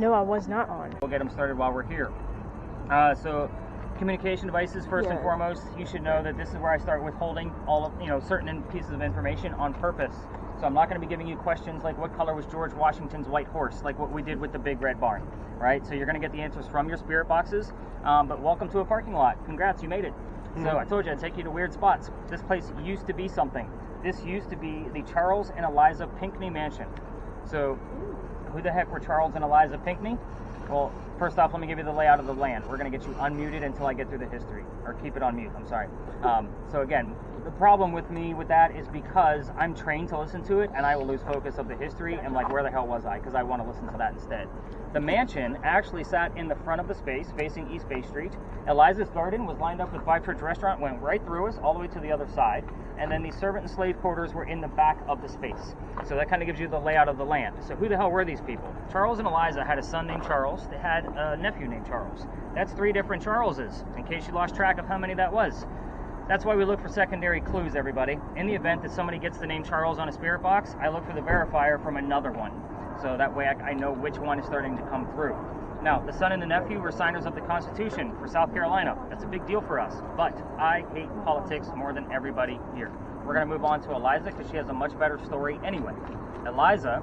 No, I was not on. We'll get them started while we're here. So communication devices, first and foremost, you should know that this is where I start withholding all of, certain pieces of information on purpose. So I'm not going to be giving you questions like what color was George Washington's white horse, like what we did with the big red barn, right? So you're going to get the answers from your spirit boxes, but welcome to a parking lot. Congrats, you made it. So I told you I'd take you to weird spots. This place used to be something. This used to be the Charles and Eliza Pinckney Mansion. So who the heck were Charles and Eliza Pinckney? Well, first off, let me give you the layout of the land. We're going to get you unmuted until I get through the history. Or keep it on mute, I'm sorry. So again, the problem with me with that is because I'm trained to listen to it and I will lose focus of the history and like, where the hell was I? Because I want to listen to that instead. The mansion actually sat in the front of the space facing East Bay Street. Eliza's garden was lined up with Five Church Restaurant, went right through us all the way to the other side. And then the servant and slave quarters were in the back of the space. So that kind of gives you the layout of the land. So who the hell were these people? Charles and Eliza had a son named Charles. They had a nephew named Charles. That's 3 different Charleses, in case you lost track of how many that was. That's why we look for secondary clues, everybody. In the event that somebody gets the name Charles on a spirit box, I look for the verifier from another one. So that way I know which one is starting to come through. Now, the son and the nephew were signers of the Constitution for South Carolina. That's a big deal for us. But I hate politics more than everybody here. We're going to move on to Eliza because she has a much better story anyway. Eliza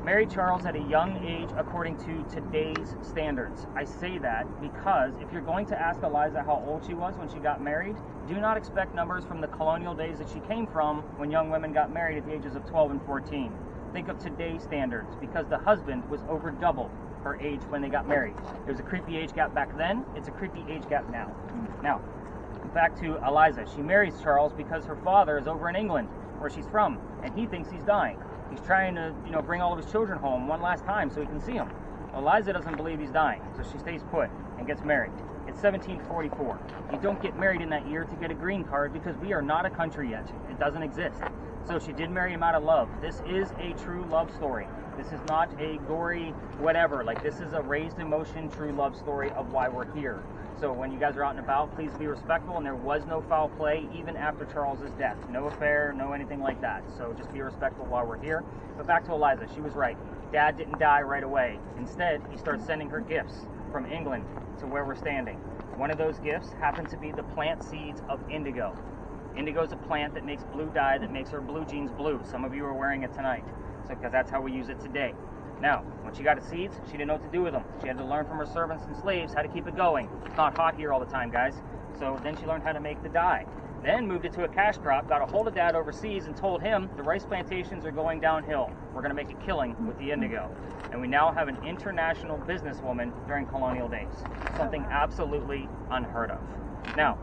married Charles at a young age according to today's standards. I say that because if you're going to ask Eliza how old she was when she got married, do not expect numbers from the colonial days that she came from when young women got married at the ages of 12 and 14. Think of today's standards because the husband was over double her age when they got married. There was a creepy age gap back then. It's a creepy age gap now. Now, back to Eliza. She marries Charles because her father is over in England, where she's from, and he thinks he's dying. He's trying to, bring all of his children home one last time so he can see them. Eliza doesn't believe he's dying, so she stays put and gets married. It's 1744. You don't get married in that year to get a green card because we are not a country yet. It doesn't exist. So she did marry him out of love. This is a true love story. This is not a gory whatever. Like, this is a raised emotion, true love story of why we're here. So when you guys are out and about, please be respectful, and there was no foul play even after Charles's death. No affair, no anything like that. So just be respectful while we're here. But back to Eliza, she was right. Dad didn't die right away. Instead, he starts sending her gifts from England to where we're standing. One of those gifts happened to be the plant seeds of indigo. Indigo is a plant that makes blue dye that makes her blue jeans blue. Some of you are wearing it tonight, so because that's how we use it today. Now, when she got the seeds, she didn't know what to do with them. She had to learn from her servants and slaves how to keep it going. It's not hot here all the time, guys. So then she learned how to make the dye. Then moved it to a cash crop, got a hold of Dad overseas and told him the rice plantations are going downhill. We're going to make a killing with the indigo. And we now have an international businesswoman during colonial days. Something absolutely unheard of. Now,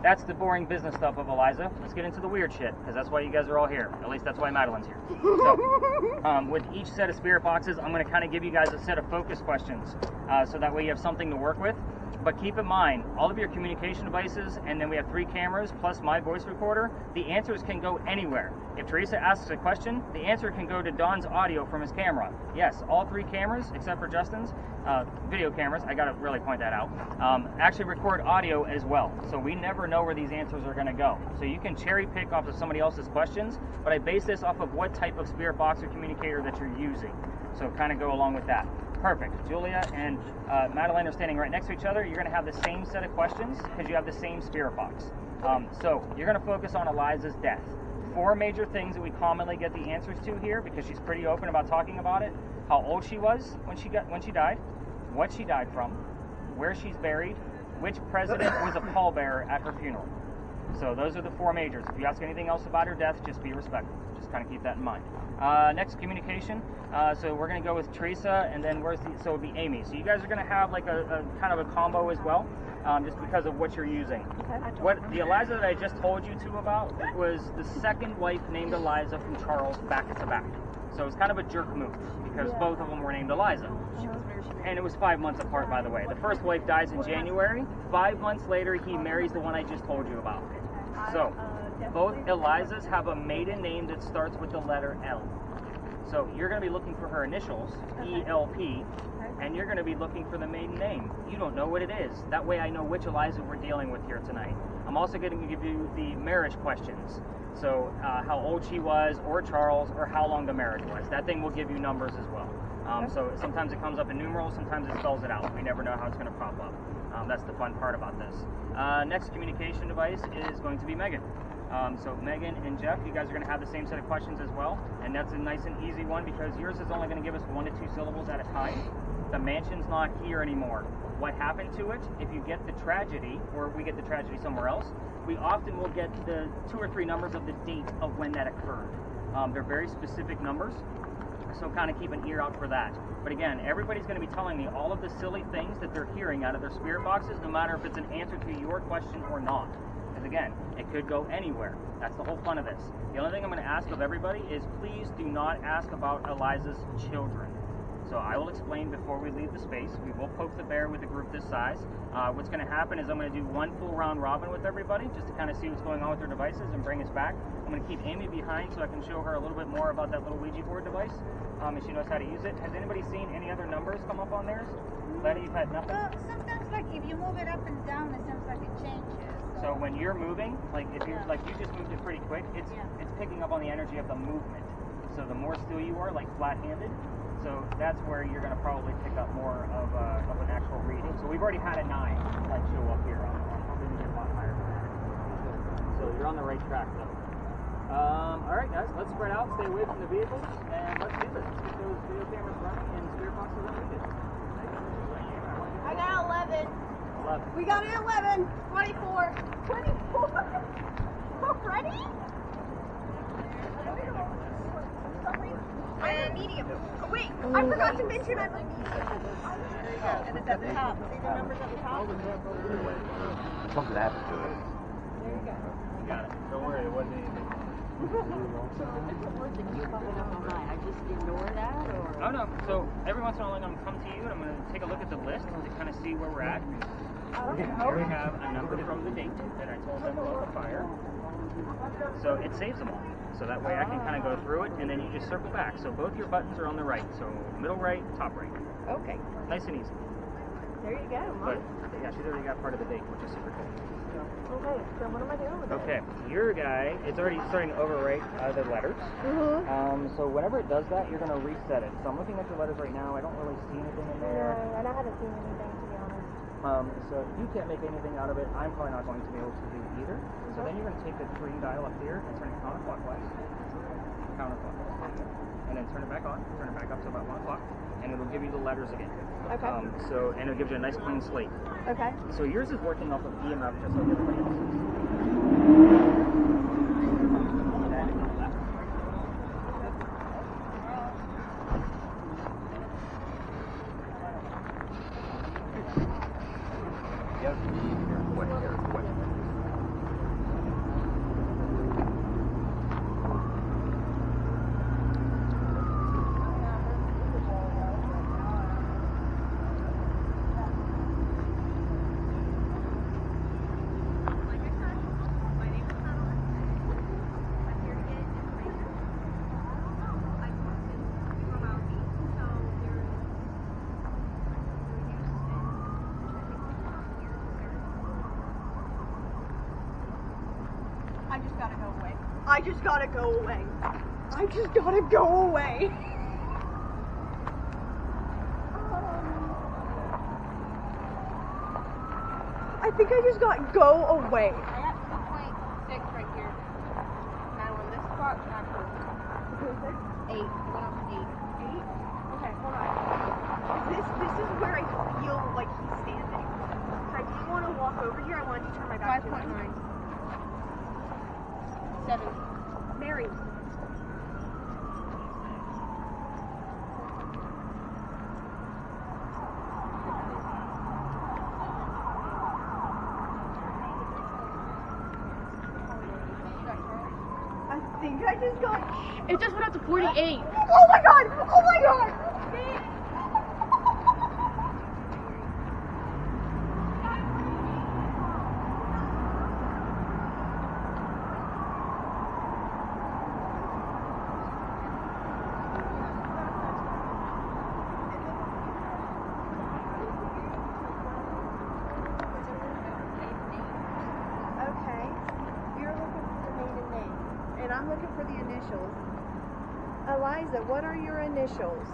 that's the boring business stuff of Eliza. Let's get into the weird shit, because that's why you guys are all here. At least that's why Madeline's here. So, with each set of spirit boxes, I'm going to kind of give you guys a set of focus questions, so that way you have something to work with. But keep in mind, all of your communication devices, and then we have 3 cameras plus my voice recorder, the answers can go anywhere. If Teresa asks a question, the answer can go to Don's audio from his camera. Yes, all 3 cameras, except for Justin's, video cameras, I gotta really point that out, actually record audio as well. So we never know where these answers are gonna go. So you can cherry pick off of somebody else's questions, but I base this off of what type of spirit box or communicator that you're using. So kind of go along with that. Perfect. Julia and Madeline are standing right next to each other. You're going to have the same set of questions because you have the same spirit box. So you're going to focus on Eliza's death. 4 major things that we commonly get the answers to here because she's pretty open about talking about it. How old she was when she died, what she died from, where she's buried, which president was a pallbearer at her funeral. So those are the 4 majors. If you ask anything else about her death, just be respectful. Just kind of keep that in mind. Next, communication. So we're going to go with Teresa, and then so it would be Amy. So you guys are going to have like a kind of a combo as well, just because of what you're using. Okay. What the Eliza that I just told you about was the second wife named Eliza from Charles back to back. So it's kind of a jerk move because both of them were named Eliza. And it was 5 months apart, by the way. The first wife dies in January. 5 months later, he marries the one I just told you about. So both Elizas have a maiden name that starts with the letter L. So you're going to be looking for her initials, E-L-P, and you're going to be looking for the maiden name. You don't know what it is. That way I know which Eliza we're dealing with here tonight. I'm also going to give you the marriage questions. So how old she was, or Charles, or how long the marriage was. That thing will give you numbers as well. So sometimes it comes up in numerals, sometimes it spells it out. We never know how it's going to pop up. That's the fun part about this. Next communication device is going to be Megan. So Megan and Jeff, you guys are going to have the same set of questions as well, and that's a nice and easy one because yours is only going to give us 1 to 2 syllables at a time. The mansion's not here anymore. What happened to it? If you get the tragedy, or we get the tragedy somewhere else, we often will get the 2 or 3 numbers of the date of when that occurred. They're very specific numbers, so kind of keep an ear out for that. But again, everybody's going to be telling me all of the silly things that they're hearing out of their spirit boxes, no matter if it's an answer to your question or not. Because again, it could go anywhere. That's the whole fun of this. The only thing I'm going to ask of everybody is please do not ask about Eliza's children. So I will explain before we leave the space. We will poke the bear with a group this size. What's going to happen is I'm going to do one full round robin with everybody just to kind of see what's going on with their devices and bring us back. I'm going to keep Amy behind so I can show her a little bit more about that little Ouija board device if she knows how to use it. Has anybody seen any other numbers come up on theirs? Letty, you've had nothing? Sometimes like if you move it up and down, it seems like it changes. So when you're moving, like if you you just moved it pretty quick, it's picking up on the energy of the movement. So the more still you are, like flat-handed, so that's where you're going to probably pick up more of an actual reading. So we've already had a 9 like show up here. I'm hoping to get a lot higher than that. So you're on the right track though. All right, guys, let's spread out, stay away from the vehicles, and let's do this. Let's get those video cameras running and spirit boxes unneeded. I got 11. 11. We got an 11. 24. 24. Already? Medium. Oh, wait, I forgot to mention I'm like, and it's at the top. See the numbers at the top? Something happened to it. There you go. You got it. Don't worry, it wasn't anything. I just ignore that, or? Oh no, so every once in a while I'm going to come to you and I'm going to take a look at the list to kind of see where we're at. Here we have a number from the date that I told them about the fire. So it saves them all. So that way I can kind of go through it and then you just circle back. So both your buttons are on the right. So middle right, top right. Okay. Nice and easy. There you go. But yeah, she's already got part of the date, which is super cool. Okay, so what am I doing with it? Okay, your guy, it's already starting to overwrite the letters. So whenever it does that, you're going to reset it. So I'm looking at your letters right now. I don't really see anything in there. No, and I haven't seen anything, to be honest. So if you can't make anything out of it, I'm probably not going to be able to do either. So then you're going to take the green dial up here and turn it counterclockwise. Counterclockwise. And then turn it back on. Turn it back up to about 1 o'clock. And it'll give you the letters again. Okay. And it'll give you a nice clean slate. Okay. So yours is working off of EMF just like everybody else's. I just gotta go away. I just gotta go away. I just gotta go away. I think I just got go away. I got 2.6 right here. Now on this spot, not 8. Went up 8. 8? Okay, hold on. This is where I feel like he's standing. So I didn't want to walk over here. I wanted to turn my back to him. 5.9. 7. Mary. I think I just got... It just went up to 48. Oh my god! Oh my god! And I'm looking for the initials. Eliza, what are your initials?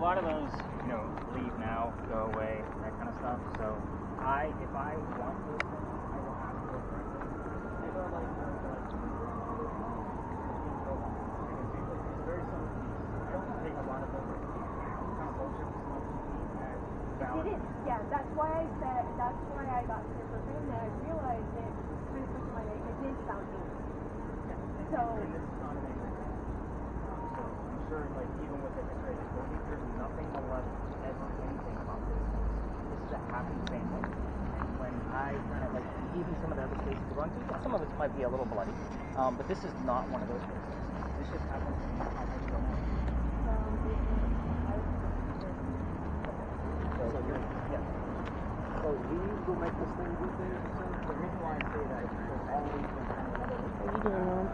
lot of those, leave now, go away, that kind of stuff. So if I want those things, I will have to go directly. They go like very simple piece. I don't take a lot of them. Kind of bullshit with some of the valid. It is, yeah. That's why I got super fan, and I realized it kind of took my name. It did sound English. So. And this is not an English. So I'm sure, like, even with the history of the movie, there's nothing to let ever anything about this. This is a happy family. And when I kind of, like, even some of the other cases we're going through, some of it might be a little bloody. But this is not one of those cases. This just happens to be how I feel now. So these will make this thing do things. The reason why I say that is because always been kind of one of those What are you doing, Mom?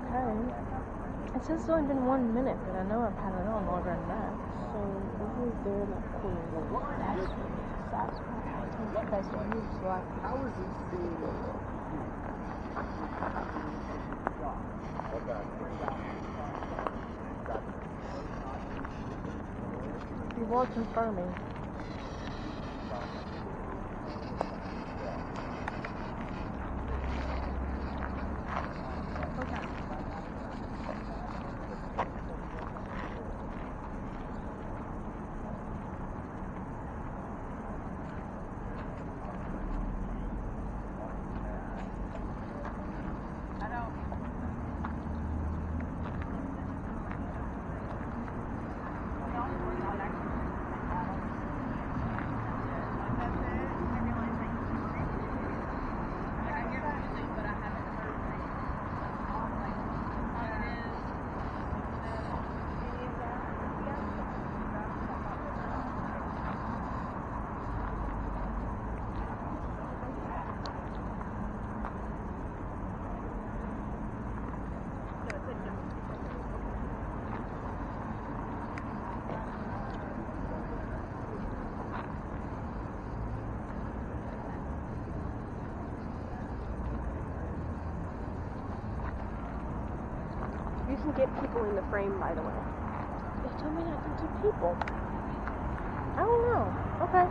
Okay. It says it's only been 1 minute, but I know I've had it on longer than that. So over there in that corner, that's what I think the best one is. So How is he seeing it? people are confirming. You can get people in the frame, by the way. They told me not to do people. I don't know. Okay.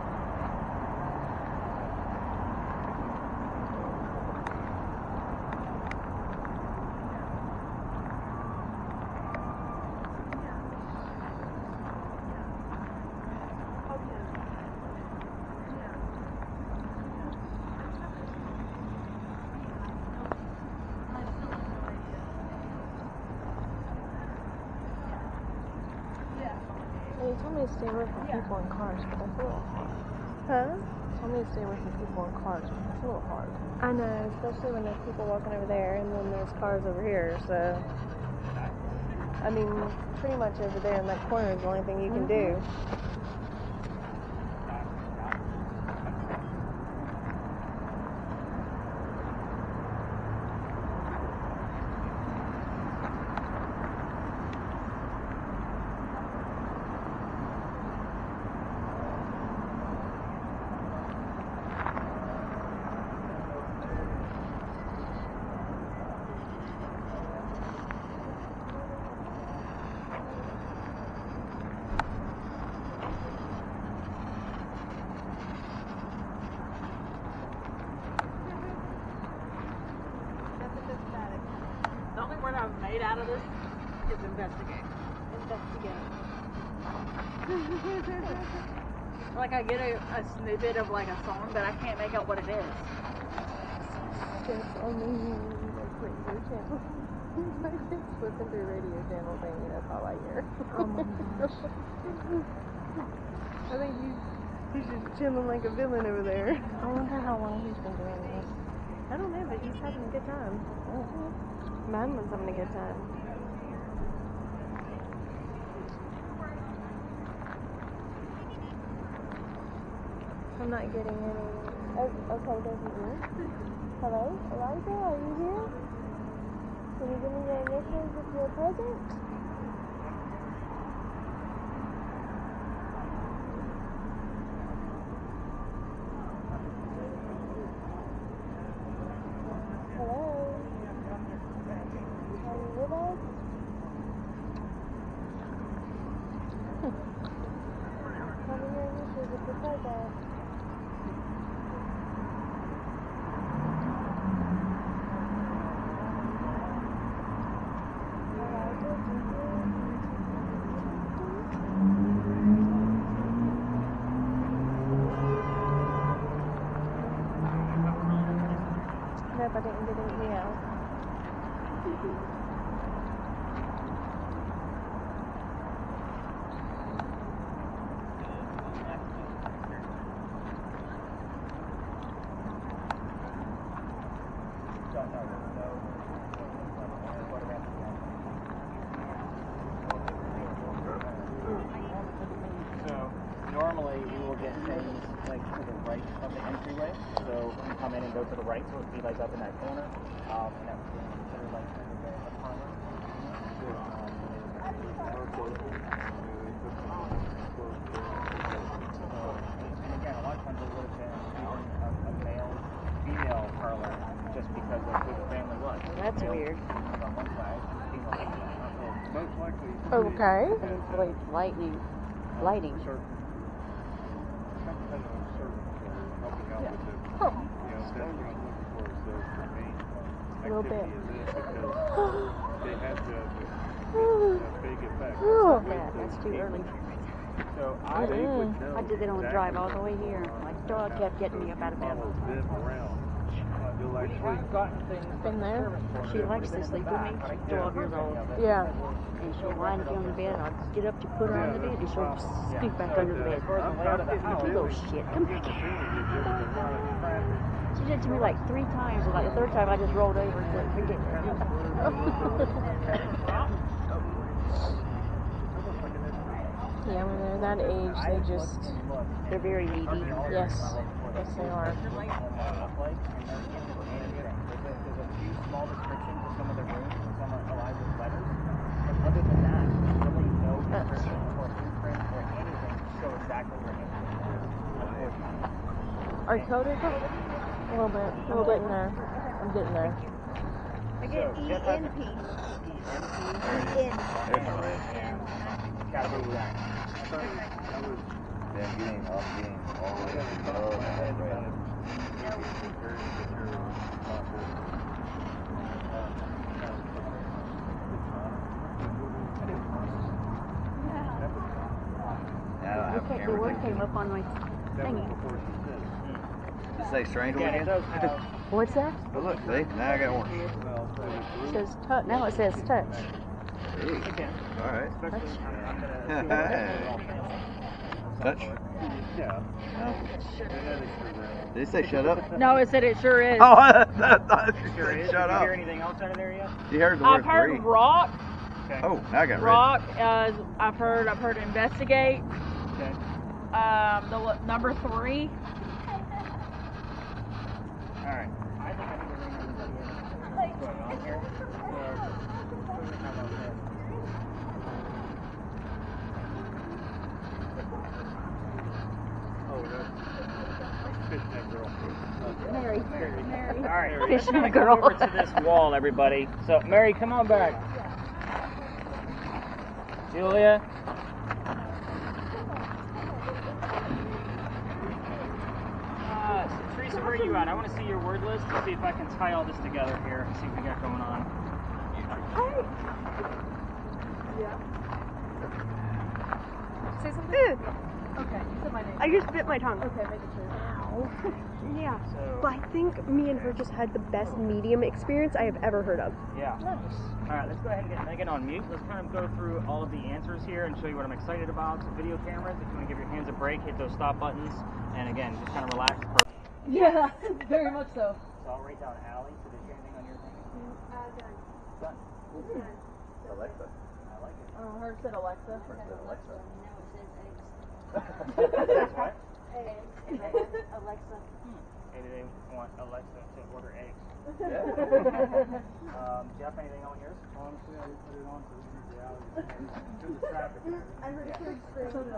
They told me to stay away from people in cars, but that's a little hard. Huh? They told me to stay away from people in cars, but that's a little hard. I know, especially when there's people walking over there and then there's cars over here, so. I mean, pretty much over there in that corner is the only thing you can do. The only word I've made out of this is investigate. Investigate. Like I get a snippet of like a song, but I can't make out what it is. It's only like radio channel. Like it's flipping through radio channel thingy, that's all I hear. Oh my gosh. I think he's just chilling like a villain over there. I wonder how long he's been doing this. I don't know, but he's having a good time. Man was having a good time. I'm not getting any. Oh, okay, there's an ear. Hello, Eliza, are you here? Can you give me your initials if you're present? Hello? Are you with us? I didn't get anything out. Normally we will get things like to the right of the entryway. So when you come in and go to the right, so it'd be like up in that corner. And that would be considered like kind of a parlor. And again, a lot of times it would have been a male, female parlor just because of who the family was. That's weird. On one side, female on the other. Most likely. Okay. Lighting. A little bit. They have the big effect. Oh, That's too early. So I did that on the drive all the way here. My dog kept getting me up out of bed. We've gotten things. Been there? She likes to sleep with me. She's 12 years old. Yeah. And she'll line up on the bed. I'll get up to put her on the bed, and she'll scoot back under the bed. Oh, shit. Come back here. She did it to me like 3 times. And like the 3rd time, I just rolled over and said, forget it. Yeah, when they're that age, They're very needy. yes, they are. There's a few small descriptions of some of the rooms and some are Eliza's letters. But other than that, there's really no description or blueprint or anything to show exactly where anything is. Unfortunately. Are you coded? A little bit. I'm getting there. I get ENP. Gotta be that. Then getting all the way The word came up on my thingy. Just say strange Again, it does have What's that? Oh, look, see? Now I got one. It says touch. Now it says touch. Ooh. again, All right. especially I'm gonna Touch. Yeah. Did it say shut up? No, it said it sure is. Oh, I thought it sure said is. shut Did you up. hear anything else out of there yet? You heard the word I've heard 3. rock. Okay. Oh, now I got Rock. I've heard investigate. Okay. Number 3. All right. I think I need to bring everybody in. What's going on here? Fishnet girl. Mary. All right. Fishing Come girl. over to this wall, everybody. So, Mary, come on back. Julia. So Teresa, where are you at? I want to see your word list to see if I can tie all this together here and see what we got going on. Say something? Okay, you said my name. I just bit my tongue. Okay, make it sure. Yeah. So, But I think me and her just had the best medium experience I have ever heard of. yeah. All right, let's go ahead and get Megan on mute. Let's kind of go through all of the answers here and show you what I'm excited about. So video cameras, if you want to give your hands a break, hit those stop buttons. And again, just kind of relax. Yeah, very much so. So I'll write down Allie. So did you have anything on your thing? Done. Alexa. I like it. Hers said Alexa. Alexa. That's what? Alexa. Maybe they want Alexa to order eggs. Yeah. Jeff, anything on yours? Honestly, I would put it on for the reality. To the traffic. I heard it through screen.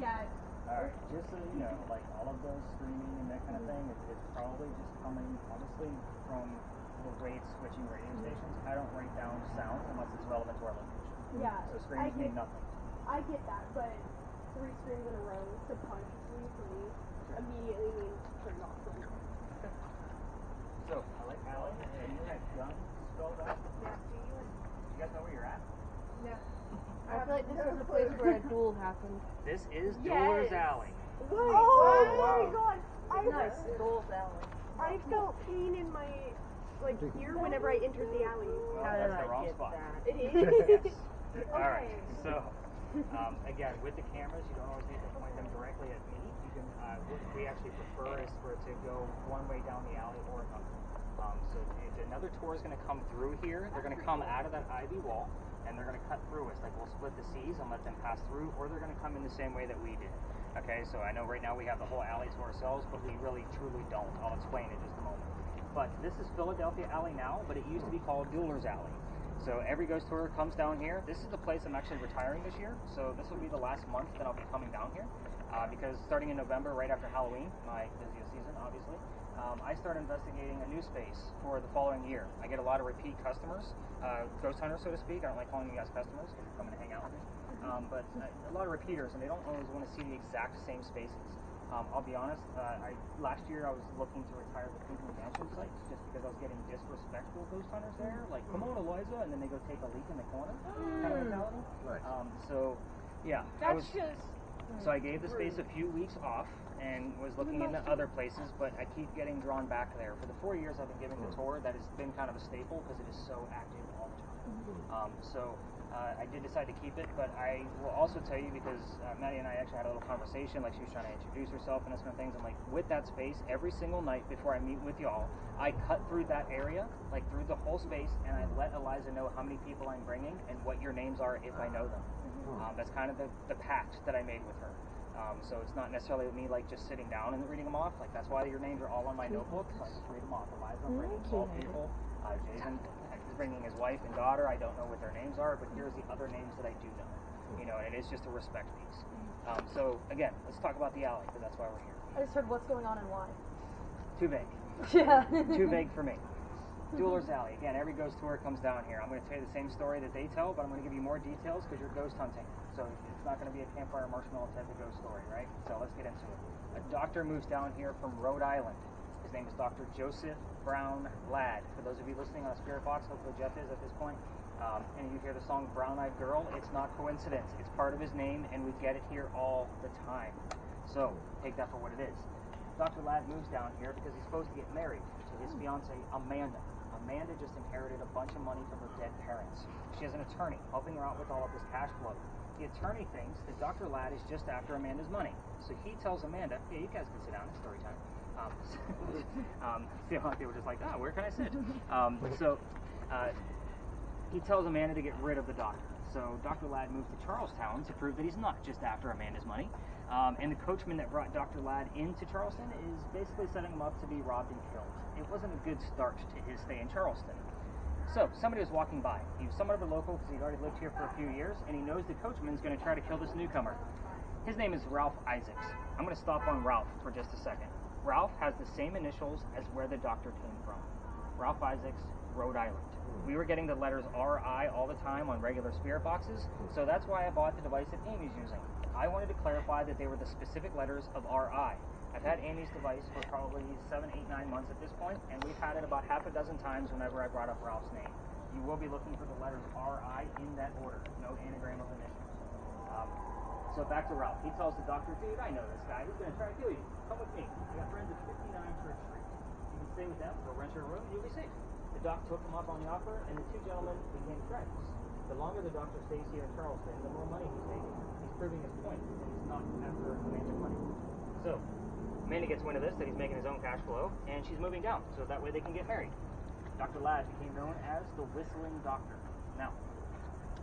Yeah. Alright, just so you know, like all of those streaming and that kind of thing, it's probably just coming, honestly, from the way it's switching radio stations. I don't write down sound unless it's relevant to our location. Yeah. So screams mean nothing. I get that, but 3 screens in a row subconsciously for me immediately means turn off for me. So, I like Allie. So you had gun spelled out? Yeah. You guys know where you're at? Yeah. I feel like this is the place where a duel happened. This is Dueler's Alley. What? Oh my god! Nice. Duel's alley. I felt pain in my like here whenever I entered the alley. Well, How did that's I the wrong get spot. that? It is. Yes. All right. So, again, with the cameras, you don't always need to point them directly at me. You can. What we actually prefer is for it to go one way down the alley or another. So if another tour is going to come through here, they're going to come out of that ivy wall and they're going to cut through us. Like we'll split the C's and let them pass through, or they're going to come in the same way that we did. Okay, so I know right now we have the whole alley to ourselves, but we really truly don't. I'll explain in just a moment. But this is Philadelphia Alley now, but it used to be called Dueler's Alley. So every ghost tour comes down here. This is the place I'm actually retiring this year, so this will be the last month that I'll be coming down here. Because starting in November, right after Halloween, my busiest season, obviously, I start investigating a new space for the following year. I get a lot of repeat customers, ghost hunters, so to speak. I don't like calling you guys customers because you're coming to hang out with me. But a lot of repeaters, and they don't always want to see the exact same spaces. I'll be honest, last year I was looking to retire the Thinking Mansion sites just because I was getting disrespectful ghost hunters there. Like, come on, Eliza, and then they go take a leak in the corner kind of mentality. Right. So, yeah. That's just. So I gave the space a few weeks off and was looking into other places, but I keep getting drawn back there. For the 4 years I've been giving the tour, that has been kind of a staple because it is so active all the time. I did decide to keep it, but I will also tell you because Maddie and I actually had a little conversation, like she was trying to introduce herself and those kind of things. I'm like, with that space, every single night before I meet with y'all, I cut through that area, like through the whole space, and I let Eliza know how many people I'm bringing and what your names are if I know them. That's kind of the pact that I made with her. So it's not necessarily me like just sitting down and reading them off. Like that's why your names are all on my notebook. So I just read them off. Eliza, I'm bringing 12 people. Jason is bringing his wife and daughter. I don't know what their names are, but here's the other names that I do know. You know, and it is just a respect piece. So again, let's talk about the alley because that's why we're here. I just heard what's going on and why. Too vague. Yeah. Too vague for me. Dueler's Alley. Again, every ghost tour comes down here. I'm going to tell you the same story that they tell, but I'm going to give you more details because you're ghost hunting. So it's not going to be a campfire marshmallow type of ghost story, right? So let's get into it. A doctor moves down here from Rhode Island. His name is Dr. Joseph Brown Ladd. For those of you listening on a Spirit Box, hopefully Jeff is at this point, and you hear the song Brown Eyed Girl, it's not coincidence. It's part of his name, and we get it here all the time. So take that for what it is. Dr. Ladd moves down here because he's supposed to get married to his fiancée, Amanda. Amanda just inherited a bunch of money from her dead parents. She has an attorney helping her out with all of this cash flow. The attorney thinks that Dr. Ladd is just after Amanda's money. So he tells Amanda, yeah, you guys can sit down, it's story time. See, a lot of people are just like, oh, where can I sit? He tells Amanda to get rid of the doctor. So Dr. Ladd moves to Charlestown to prove that he's not just after Amanda's money. And the coachman that brought Dr. Ladd into Charleston is basically setting him up to be robbed and killed. It wasn't a good start to his stay in Charleston. So somebody was walking by. He was somewhat of a local because he'd already lived here for a few years, and he knows the coachman's going to try to kill this newcomer. His name is Ralph Isaacs. I'm going to stop on Ralph for just a second. Ralph has the same initials as where the doctor came from. Ralph Isaacs, Rhode Island. We were getting the letters RI all the time on regular Spirit boxes, so that's why I bought the device that Amy's using. I wanted to clarify that they were the specific letters of RI. I've had Amy's device for probably 7, 8, 9 months at this point, and we've had it about half a dozen times whenever I brought up Ralph's name. You will be looking for the letters RI in that order, no anagram of initials. So back to Ralph. He tells the doctor, dude, I know this guy. He's going to try to kill you. Come with me. I got friends at 59 Church Street. You can stay with them or rent your room. You'll be safe. The doc took him up on the offer, and the two gentlemen became friends. The longer the doctor stays here in Charleston, the more money he's making. He's proving his point that he's not after Amanda's money. So Amanda gets wind of this, that he's making his own cash flow, and she's moving down, so that way they can get married. Dr. Ladd became known as the Whistling Doctor. Now,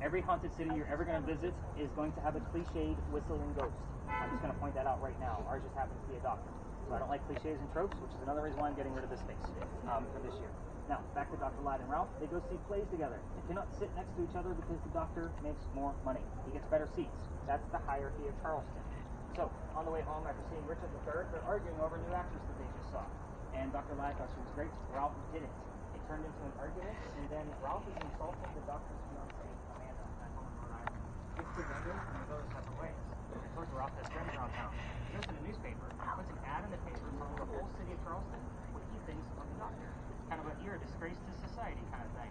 every haunted city you're ever going to visit is going to have a cliched whistling ghost. I'm just going to point that out right now. Ours just happens to be a doctor. So I don't like cliches and tropes, which is another reason why I'm getting rid of this space for this year. Now, back to Dr. Ladd and Ralph. They go see plays together. They cannot sit next to each other because the doctor makes more money. He gets better seats. That's the hierarchy of Charleston. So, on the way home after seeing Richard III, they're arguing over a new actress that they just saw. And Dr. Ladd thought she was great. Ralph didn't. It turned into an argument, and then Ralph is insulting the doctor's fiancée, Amanda, at home in Rhode Island. Gets to Vegas, and they go their separate ways. I told you Ralph has friends around town. He goes to the newspaper, puts an ad in the paper telling the whole city of Charleston what he thinks of the doctor. Kind of a, you're a disgrace to society kind of thing.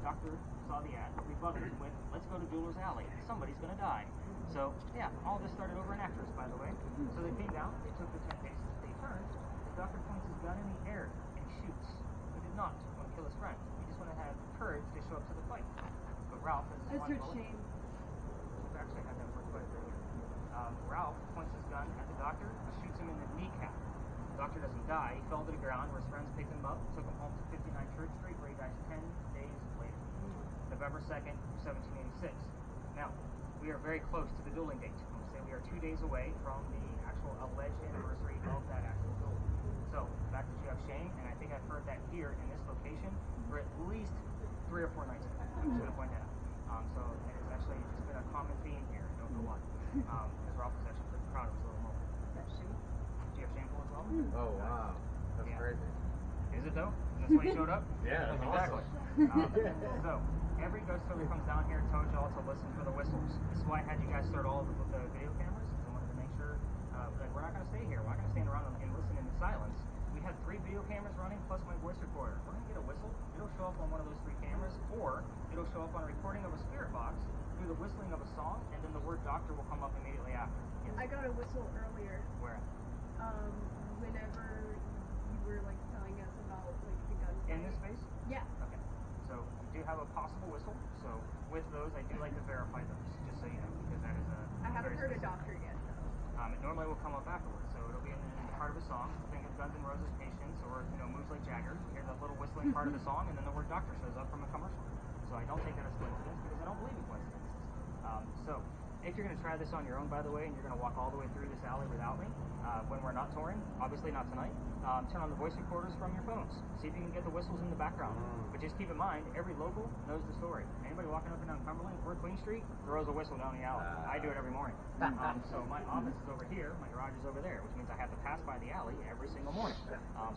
Doctor saw the ad, rebutted, and went, let's go to Dueler's Alley. Somebody's going to die. So, yeah, all this started over an actress, by the way. So they came down, they took the 10 paces, they turned. The doctor points his gun in the air and he shoots. He did not want to kill his friend. He just wanted to have courage to show up to the fight. But Ralph, as his That's one her bullet, shame. we've actually had that word quite a bit here. Ralph points his gun at the doctor and shoots him in the kneecap. The doctor doesn't die. He fell to the ground where his friends picked him up, took him home to 59 Church Street, where he dies 10 days later, November 2nd, 1786. Now, we are very close to the dueling date. I'm going to say we are 2 days away from the actual alleged anniversary of that actual duel. So, the fact that you have shame, and I think I've heard that here in this location for at least 3 or 4 nights ago. I'm just going to point that out. So, it has actually just been a common theme here. Don't know why. Because Ralph was actually pretty proud of his little moment. Do you have shameful as well? Oh, wow. That's crazy. Is it though? That's why you showed up? Yeah, that's exactly. awesome. So, every ghost story comes down here and tells y'all to listen for the whistles. This is why I had you guys start all of the video cameras, because I wanted to make sure, like, we're not going to stay here. We're not going to stand around and listen in the silence. We have 3 video cameras running, plus my voice recorder. We're going to get a whistle. It'll show up on one of those 3 cameras, or it'll show up on a recording of a spirit box through the whistling of a song, and then the word doctor will come up immediately after. Yes. I got a whistle earlier. Where? Whenever you were like telling us about like the gun. In this space? Yeah. Okay. So we do have a possible whistle. So with those, I do like to verify those, just so you know, because that is a. I haven't very heard a specific. doctor yet though. It normally will come up afterwards, so it'll be in part of a song. Think of Guns N' Roses' Patience, or Moves Like Jagger. You hear the little whistling part of the song, and then the word doctor shows up from a commercial. So I don't take that as coincidence because I don't believe in coincidences. So if you're going to try this on your own, by the way, and you're going to walk all the way through this alley without me, when we're not touring, obviously not tonight, turn on the voice recorders from your phones. See if you can get the whistles in the background. But just keep in mind, every local knows the story. Anybody walking up and down Cumberland or Queen Street throws a whistle down the alley. I do it every morning. So my office is over here, my garage is over there, which means I have to pass by the alley every single morning.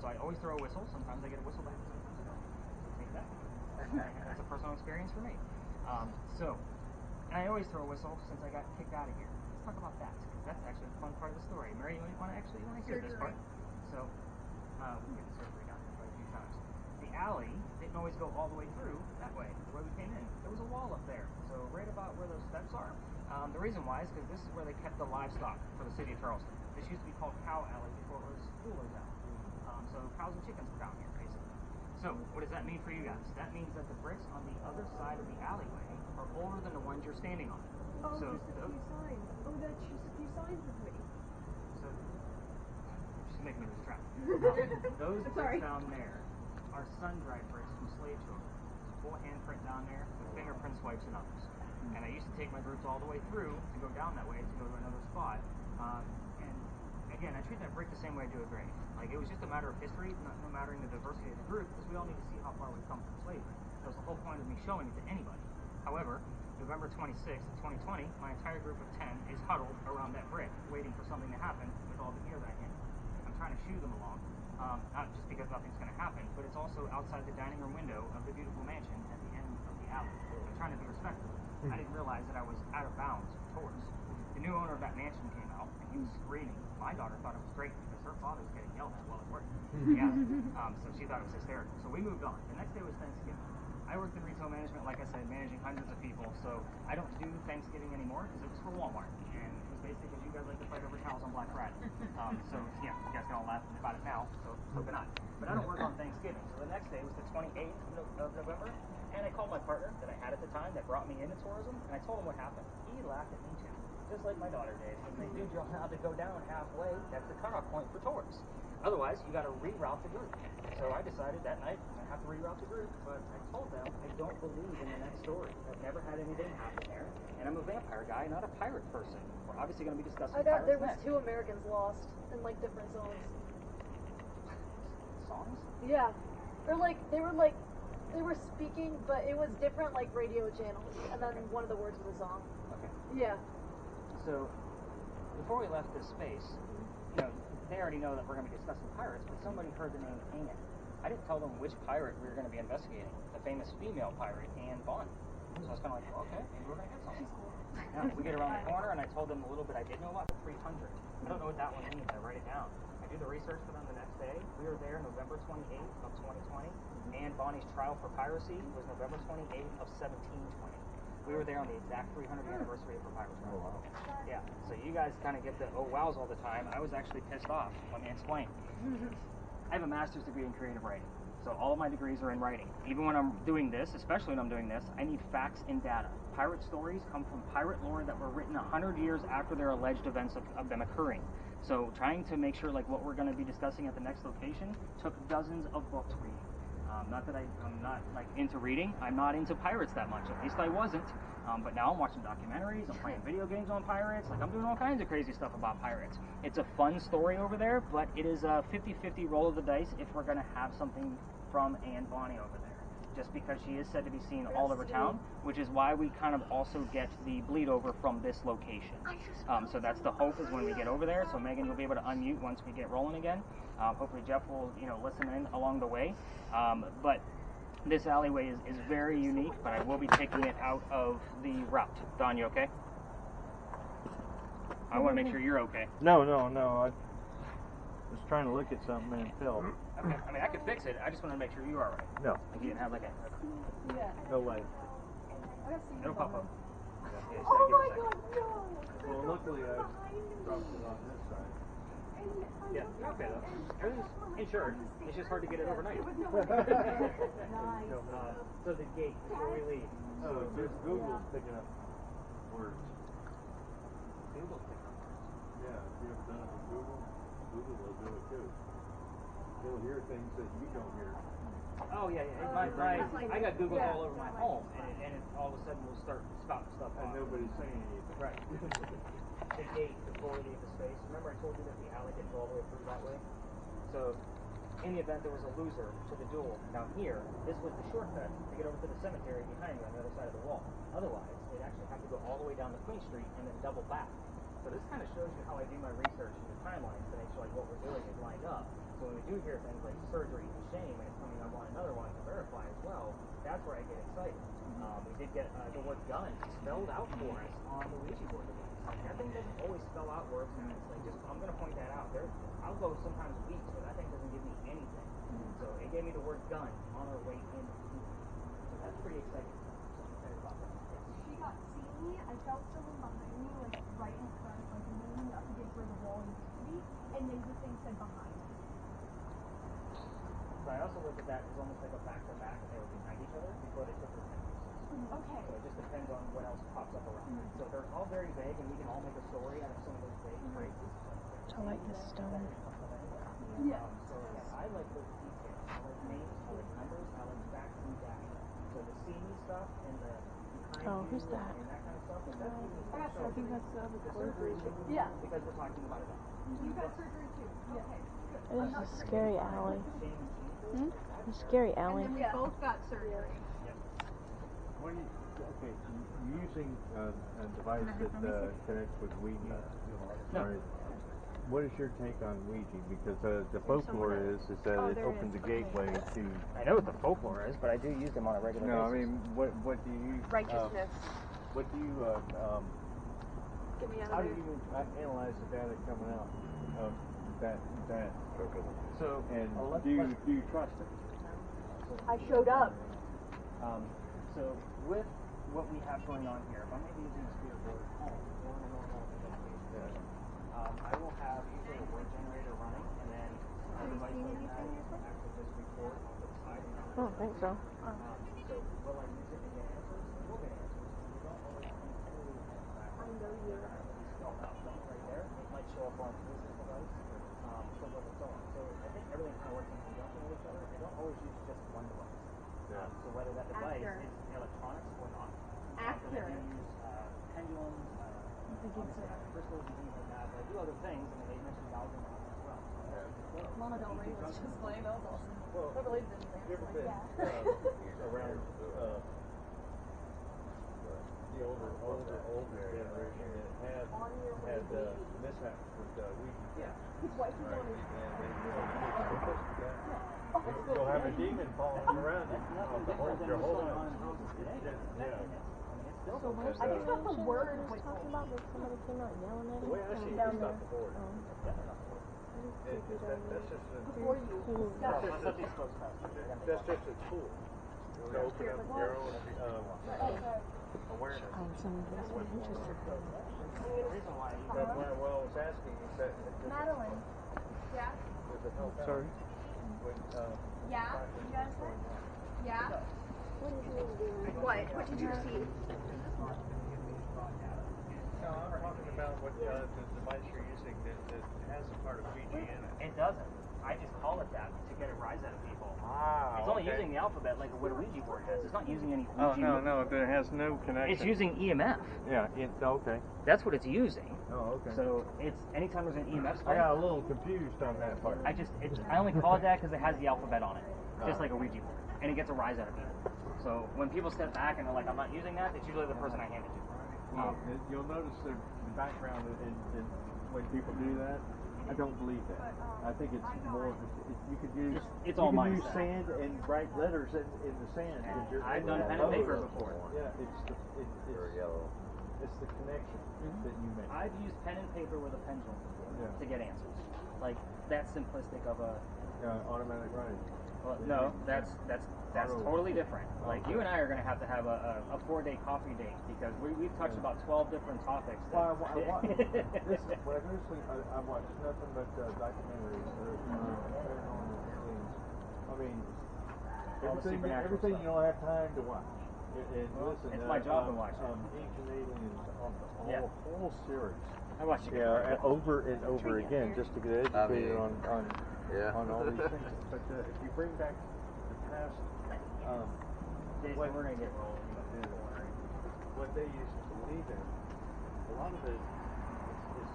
So I always throw a whistle. Sometimes I get a whistle back, sometimes I don't. So take that. That's a personal experience for me. And I always throw a whistle since I got kicked out of here. Let's talk about that, because that's actually a fun part of the story. Mary, you want to hear this part? So, we did the surgery down here quite a few times. The alley didn't always go all the way through that way, where we came in. There was a wall up there, so right about where those steps are. The reason why is because this is where they kept the livestock for the city of Charleston. This used to be called Cow Alley before it was Cooler's Alley. So cows and chickens were down here, basically. So, what does that mean for you guys? That means that the bricks on the other side of the alleyway are older than the ones you're standing on. Oh, So just a few signs. Oh, that's just a few signs of me. So, she's making me lose track. Those bricks down there are sun-dried bricks from slave children. There's a full handprint down there with fingerprint swipes and others. And I used to take my groups all the way through to go down that way to go to another spot. And again, I treat that brick the same way I do a grave. Like, it was just a matter of history, no mattering the diversity of the group, because we all need to see how far we've come from slavery. That was the whole point of me showing it to anybody. However, November 26th, 2020, my entire group of 10 is huddled around that brick, waiting for something to happen with all the gear that I handle. I'm trying to shoo them along, not just because nothing's going to happen, but it's also outside the dining room window of the beautiful mansion at the end of the alley. I'm trying to be respectful. I didn't realize that I was out of bounds for tours. The new owner of that mansion came out, and he was screaming. My daughter thought it was great because her father was getting yelled at while at work. So she thought it was hysterical. So we moved on. The next day was Thanksgiving. I worked in retail management, like I said, managing hundreds of people. So I don't do Thanksgiving anymore because it was for Walmart. And it was basically because you guys like to fight over cows on Black Friday. So yeah, you guys can all laugh about it now. So can I. But I don't work on Thanksgiving. So the next day was the 28th of November. And I called my partner that I had at the time that brought me into tourism. And I told him what happened. He laughed at me too. Just like my daughter did. And they dude, you're allowed to go down halfway. That's the cutoff point for tours. Otherwise, you got to reroute the group. So I decided that night I have to reroute the group. But I told them I don't believe in the next story. I've never had anything happen there. And I'm a vampire guy, not a pirate person. We're obviously going to be discussing pirates There was next. 2 Americans lost in like different zones. Songs? Yeah. They were speaking, but it was different like radio channels. And then one of the words was a song. Okay. Yeah. So, before we left this space, they already know that we're going to be discussing pirates, but somebody heard the name Anne. I didn't tell them which pirate we were going to be investigating, the famous female pirate, Anne Bonny. So I was kind of like, well, okay, maybe we're going to get something. Now, we get around the corner, and I told them a little bit I did know about the 300. I don't know what that one means. I write it down. I do the research for them the next day. We were there November 28th of 2020. Anne Bonny's trial for piracy was November 28th of 1720. We were there on the exact 300th anniversary of her piracy. Oh, wow. Yeah, so you guys kind of get the oh wows all the time. I was actually pissed off. Let me explain. I have a master's degree in creative writing. So all of my degrees are in writing. Even when I'm doing this, especially when I'm doing this, I need facts and data. Pirate stories come from pirate lore that were written 100 years after their alleged events of them occurring. So trying to make sure like what we're going to be discussing at the next location took dozens of books reading. Not that I'm not like into reading. I'm not into pirates that much. At least I wasn't. But now I'm watching documentaries. I'm playing video games on pirates. Like I'm doing all kinds of crazy stuff about pirates. It's a fun story over there, but it is a 50-50 roll of the dice if we're going to have something from Anne Bonny over there. Just because she is said to be seen all over town, which is why we kind of also get the bleed over from this location. So that's the hope is when we get over there. So Megan, you'll be able to unmute once we get rolling again. Hopefully Jeff will, listen in along the way. But this alleyway is very unique, but I will be taking it out of the route. Don, you okay? I want to make sure you're okay. No. I was trying to look at something and fell. Okay. I mean, I could fix it. I just want to make sure you're all right. No. Like you didn't have like a... Yeah. No way. It'll pop up. Yeah, Oh my god, no! Well, luckily I dropped it on this side. Yeah, you're okay though. Everything's insured. It's just hard to get it overnight. Nice. So the gate before we leave. Oh, there's Google picking up words. Google's picking up words. Yeah, if you ever done it with Google, Google will do it too. He'll hear things that you don't hear. Oh yeah. I got Google all over my home, and it all of a sudden will start spouting stuff And off. nobody's saying anything. Right. The gate before we leave the space. Remember I told you that the alley didn't go all the way through that way? So in the event there was a loser to the duel down here, this was the shortcut to get over to the cemetery behind me on the other side of the wall. Otherwise, they'd actually have to go all the way down to Queen Street and then double back. So this kind of shows you how I do my research and the timelines to make sure like what we're doing is lined up. So when we do hear things like surgery and shame and it's coming up on another one to verify as well, that's where I get excited. We did get the word gun spelled out for us on the Ouija board. That thing doesn't always spell out words, and it's like just I'm gonna point that out. I'll go sometimes weeks where that thing doesn't give me anything. So it gave me the word gun on our way in. So that's pretty exciting. So I'm excited about that. She got see me, I felt someone behind me, like right in front, like leaning up against where the wall used to be, and then the thing said behind me. So I also looked at that as almost like a back to back, and they were behind each other before they took their pictures. Okay. So it just depends on what else pops up around. So they're all very vague, and we can all make a story out of some of those vague phrases. I like this stone. Yeah. So again, I like those details. I like names, I like numbers, I like facts and data. So the scene stuff and the behind Oh, you who's that? and that kind of stuff. Like that's even I got so surgery. the surgery too. Yeah. Because we're talking about it. You got surgery too. Okay. Good. It is a scary alley. Shame and shameful. A scary alley. And then we both got surgery. What do you, okay, you're using a device that connects with Ouija. No. Right. What is your take on Ouija? Because the folklore is that it opens a gateway to. I know what the folklore is, but I do use them on a regular No, I basis. mean, what do you? Righteousness. What do you? Get me out How of do there. you analyze the data coming out of that? So And do you trust it? I showed up. So with what we have going on here, if I'm going to be using a spirit board at home or in a normal investigation, I will have usually a word generator running, and then a device like that will actually just record off to the side and I don't think so. so will I use it to get answers? I will get answers. You don't always totally have that. I know you. They're going to be spelled out for me right there. It might show up on this device, so forth and so on. So I think everything kind of works in conjunction with each other. I don't always use just one device. So whether that device is electronics or not. Because I do use pendulums, crystals and things like that. But I do other things, and they mentioned Gaussian rods as well. Lana Del Rey was just playing. That was awesome. Well, Whoever leads in there. you ever been around the older generation that had mishaps with Ouija? Yeah. His wife was on his. You'll have a demon following around you. Your whole life. So where's I just got the location word that was talking about that somebody came out yelling at The him? way I see it, Down it's there. not the board. That's just Before you discuss. that's just a tool to open up your own awareness. Find something that's more interesting. But what I was asking is that Madeline. Yeah. does it help out? Sorry. when Yeah, traffic you guys is going on. Yeah. What did you see? No, I'm talking about what the device you're using that has a part of Fiji in it. It doesn't. I just call it that to get a rise out of people. Ah, It's only using the alphabet like what a Ouija board has. It's not using any Oh, Ouija. no, there has no connection. It's using EMF. Yeah, okay. That's what it's using. Oh, okay. So it's anytime there's an EMF I spike, got a little confused on that part. I only call it that because it has the alphabet on it, just like a Ouija board, and it gets a rise out of people. So when people step back and they're like, "I'm not using that," it's usually the person I hand it to. Well, you'll notice the background in when people do that. I don't believe that. I think it's more. You could use. It's all you can use mindset. sand and write letters in the sand. I've done pen and paper before. Yeah, it's the connection that you make. I've used pen and paper with a pendulum before to get answers. Like that simplistic of a. Automatic writing. Well, no, that's totally different. Like you and I are going to have a 4-day coffee date because we've touched about 12 different topics. Well, I watched nothing but documentaries or paranormal things. I mean, everything you don't have time to watch. And listen, it's my job to watch it. Ancient Aliens, the whole series. I watched it. Yeah, over and over again, just to get educated on all these things. But if you bring back the past, Jason, we're going to get rolling. What they used to believe in, a lot of it is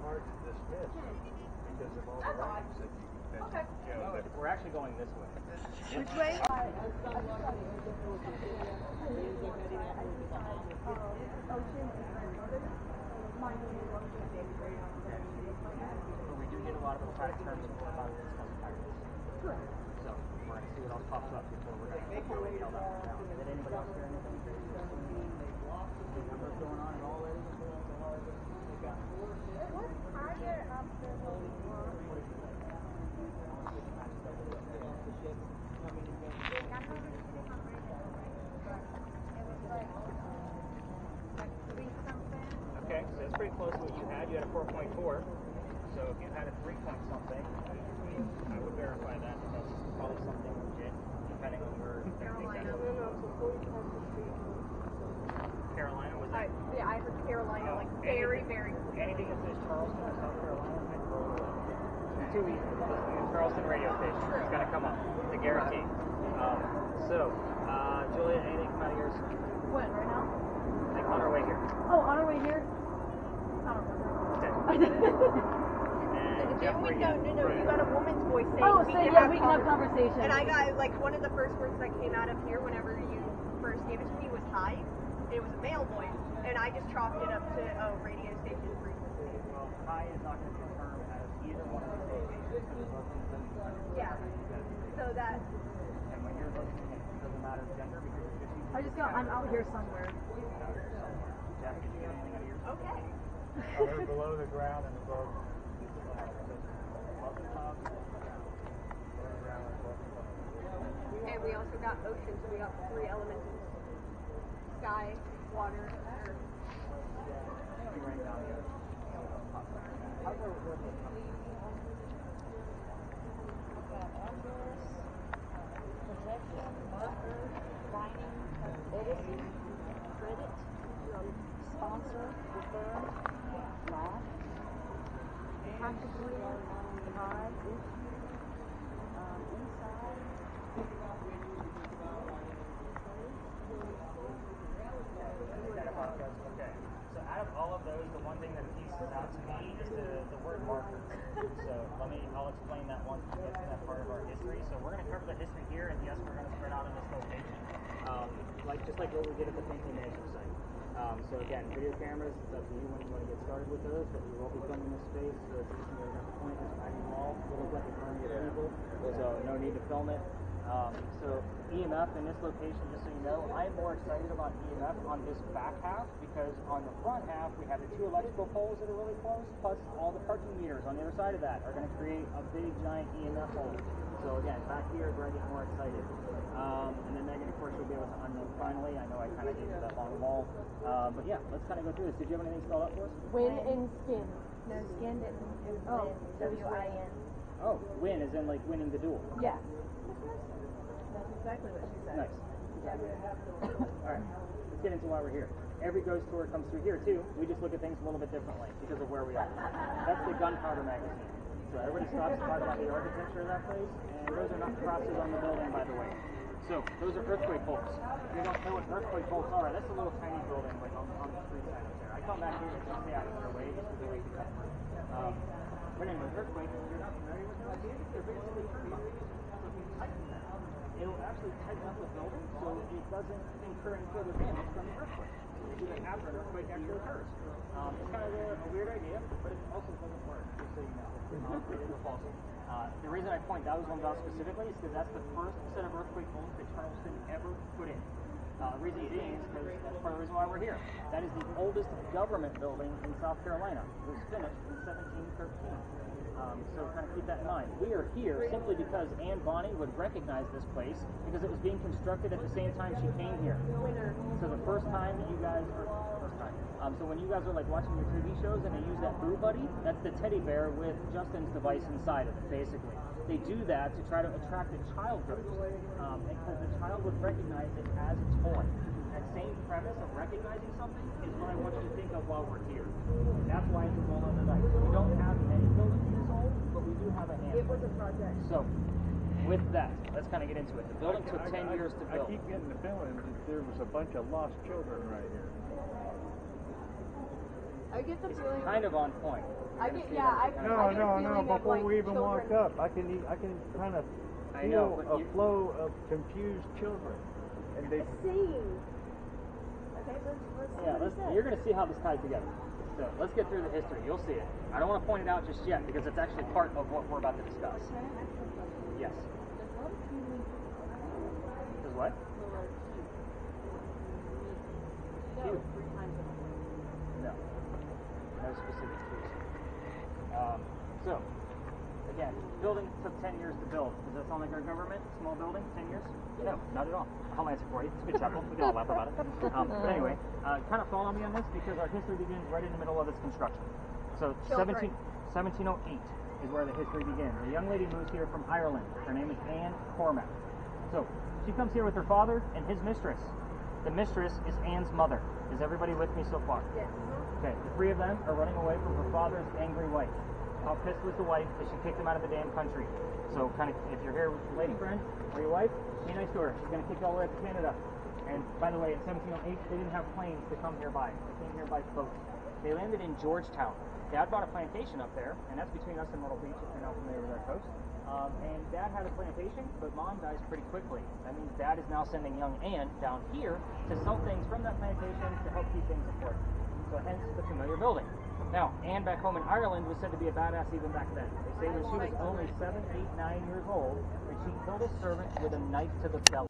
hard to dismiss because of all the writings that We're actually going this way. Which way? We do get a lot of aquatic terms and we're about to discuss pirates. Good. So we're going to see what else pops up before we're going to nail that one down. Did anybody else hear anything? Big numbers going on and all already? It was higher after the war. Okay, so that's pretty close to what you had. You had a 4.4. So if you had a 3 point something, I would verify that. That's probably something legit, depending on where Carolina. Carolina was that? Yeah, I heard Carolina like very, very clear. Anything that says Charleston or South Carolina, I throw it away. It's too easy. Charleston radio station. It's going to come up. It's a guarantee. Julia, anything come out of yours? When, right now? Like on our way here. Oh, on our way here? I don't remember. And Jeffrey. No, you got a woman's voice saying Oh, we say can yeah, have we can have conversation. And I got, like, one of the first words that came out of here whenever you first gave it to me was hi. It was a male voice. And I just chalked it up to a radio station frequency. Well, hi is not going to confirm out of either one of the locations because it wasn't. Yeah. So that. And when you're listening, it doesn't matter gender because it's just usually. I just got, I'm out here somewhere. Jeff, did you get anything out of yours? Okay. They're below the ground and above the top. And we also got ocean, so we got 3 elements: sky, water, earth. You write down the other. How's our workload coming? Projection, marker, writing, editing, credit, sponsor, refer, laugh, practically, high, inside. Okay. So out of all of those, the one thing that pieces out to me is the word marker. So I'll explain that once we get to that part of our history. So we're going to cover the history here, and yes, we're going to spread out in this location, just like what we did at the painting management site. So again, video cameras, it's up to you when you want to get started with those, but we will be filming this space. So it's just going to point this tiny wall. It looks like an army of people, so no need to film it. So EMF in this location, just so you know, I'm more excited about EMF on this back half because on the front half we have the 2 electrical poles that are really close, plus all the parking meters on the other side of that are going to create a big giant EMF hole. So again, back here is where I get more excited. And then Megan, of course, you'll be able to unmute finally. I know I kind of gave you that long wall. But yeah, let's kind of go through this. Did you have anything spelled out for us? Win and skin. No, skin didn't. It was Oh, WIN. Oh, win as in like winning the duel. Yes. That's exactly what she said. Nice. Alright, let's get into why we're here. Every ghost tour comes through here too. We just look at things a little bit differently because of where we are. That's the Gunpowder magazine. So everybody stops to talk about the architecture of that place, and those are not crosses on the building, by the way. So those are earthquake bolts. If you don't know what earthquake bolts are, that's a little tiny building like on the street side up there. I come back here to just stay out of their way just to wait the customer. But anyway, earthquake, if you're not familiar with those, they're basically termites. So if you tighten them, it'll actually tighten up the building so it doesn't incur any further damage from the earthquake. Even after an earthquake actually occurs. It's kind of a weird idea, but it also doesn't work, just so you know. It is a falsity. The reason I point those ones out specifically is because that's the first set of earthquake bolts that Charleston ever put in. The reason being is because that's part of the reason why we're here. That is the oldest government building in South Carolina. It was finished in 1713. So kind of keep that in mind. We are here simply because Anne Bonny would recognize this place because it was being constructed at the same time she came here. So the first time that you guys so when you guys are like watching your TV shows and they use that Boo Buddy, that's the teddy bear with Justin's device inside of it, basically. They do that to try to attract a child ghost, because the child would recognize it as a toy. That same premise of recognizing something is what I want you to think of while we're here. That's why it's a roll on the dice. We don't have many buildings this old, but we do have a handful. It was a project. So, with that, let's kind of get into it. The building took 10 years to build. I keep getting the feeling that there was a bunch of lost children right here. I get the It's feeling. kind of on point. I get, yeah, I get No. the feeling Before of, like, we even children. walked up, I can kind of I know, feel but a flow of confused children, and they. Same. Okay, let's see Yeah, what he says. you're going to see how this ties together. So let's get through the history. You'll see it. I don't want to point it out just yet because it's actually part of what we're about to discuss. Yes. Does what? Q. No. No specific Q's. So, again, building took 10 years to build. Does that sound like our government? Small building, 10 years? No, not at all. I'll answer for you. It's a good chuckle. We can all laugh about it. But anyway, kind of follow me on this because our history begins right in the middle of this construction. So 1708 is where the history begins. A young lady moves here from Ireland. Her name is Anne Cormac. So she comes here with her father and his mistress. The mistress is Anne's mother. Is everybody with me so far? Yes. Okay, the three of them are running away from her father's angry wife. How pissed was the wife that she kicked them out of the damn country. So kind of, if you're here with your lady friend or your wife, be nice to her. She's going to kick you all the way up to Canada. And by the way, in 1708, they didn't have planes to come here by. They came here by boat. They landed in Georgetown. Dad bought a plantation up there, and that's between us and Myrtle Beach, if you're not familiar with our coast. And Dad had a plantation, but Mom dies pretty quickly. That means Dad is now sending young Anne down here to sell things from that plantation to help keep things afloat. So hence the familiar building. Now, Anne back home in Ireland was said to be a badass even back then. They say when she was only 7, 8, 9 years old, that she killed a servant with a knife to the belly.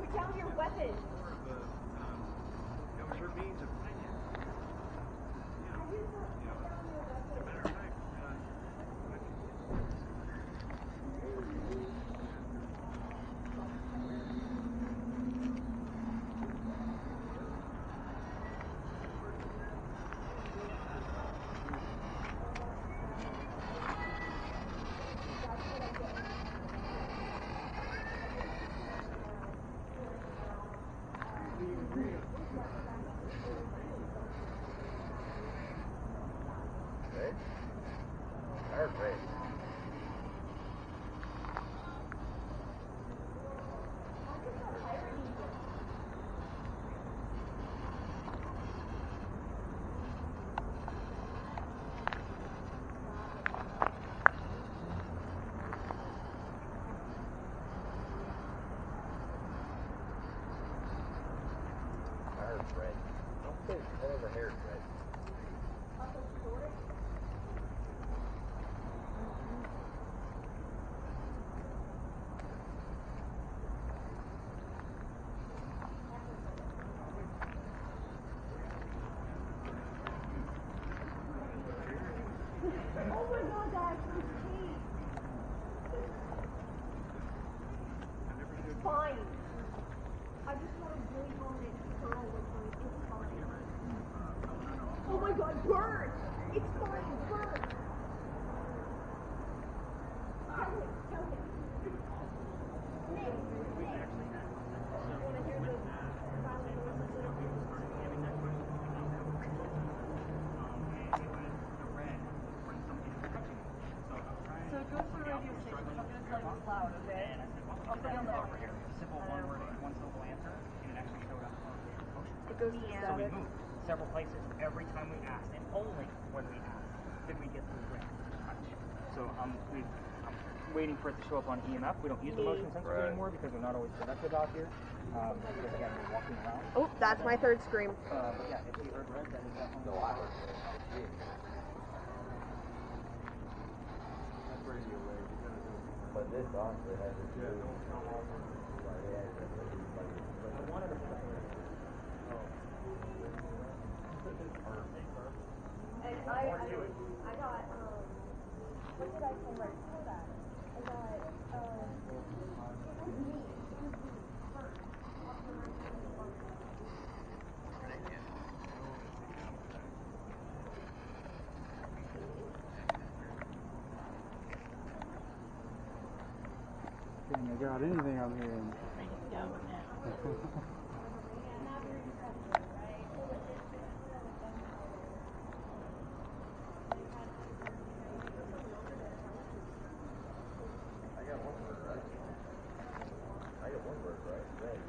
Put down your weapon. It was her means of opinion. Right? They're great. Hair's red. Don't say color the hair's red. Oh my god, that actually changed. Burn! It's fine, burn! Tell him. Nick, you wanna hear the violent noises that are being So it goes to the radio station. I'm going to tell you it's loud, okay? I'll put it on the over here. Simple one word, one syllable answer, and it actually showed up on the motion. It goes to So we static. moved several places every time we asked, and only when we asked did we get the ring touch. So I'm waiting for it to show up on EMF. We don't use the motion sensors anymore because they're not always productive out here. Because again, we're walking around. Oh, that's my third scream. But yeah, if you heard red, that is definitely. No, I heard it. That's radio wave. You gotta do it. But this honestly has to do Yeah, with don't all over. And I got, what did I say right before that? I got, I got anything I'm hearing. I got one word right. Red.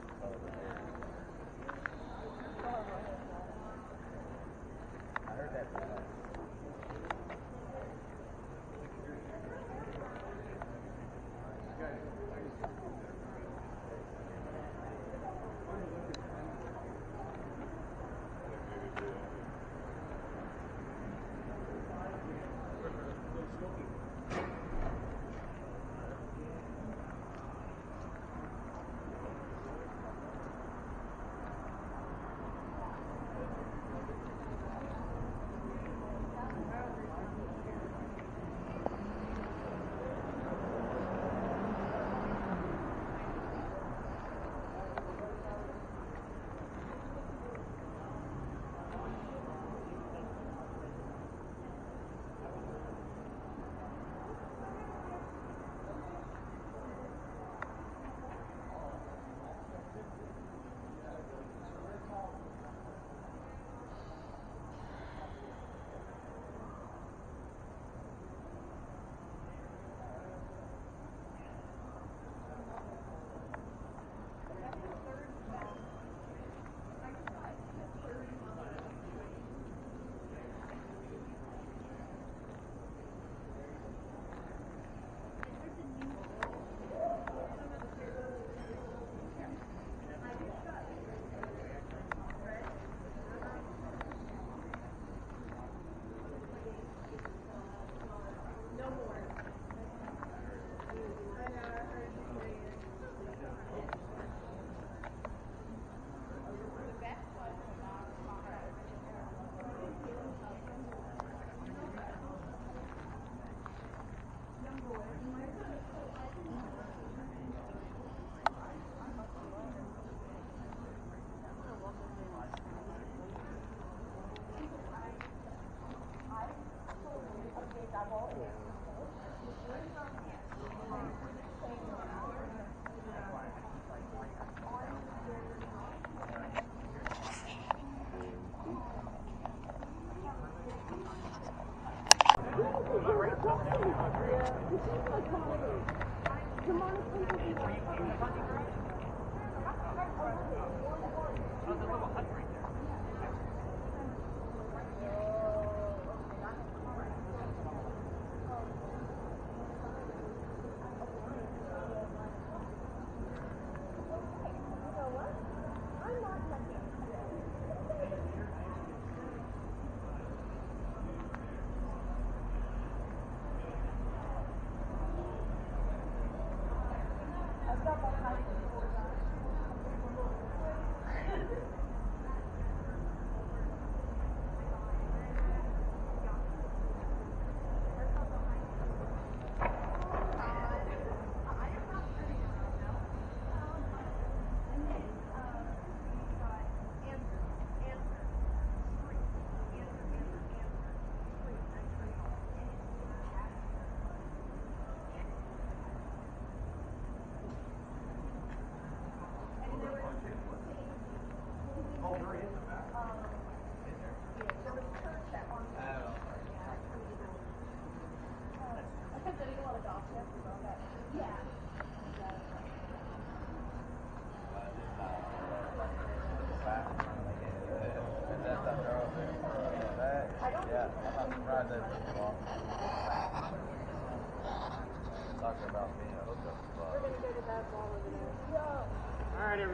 I heard that.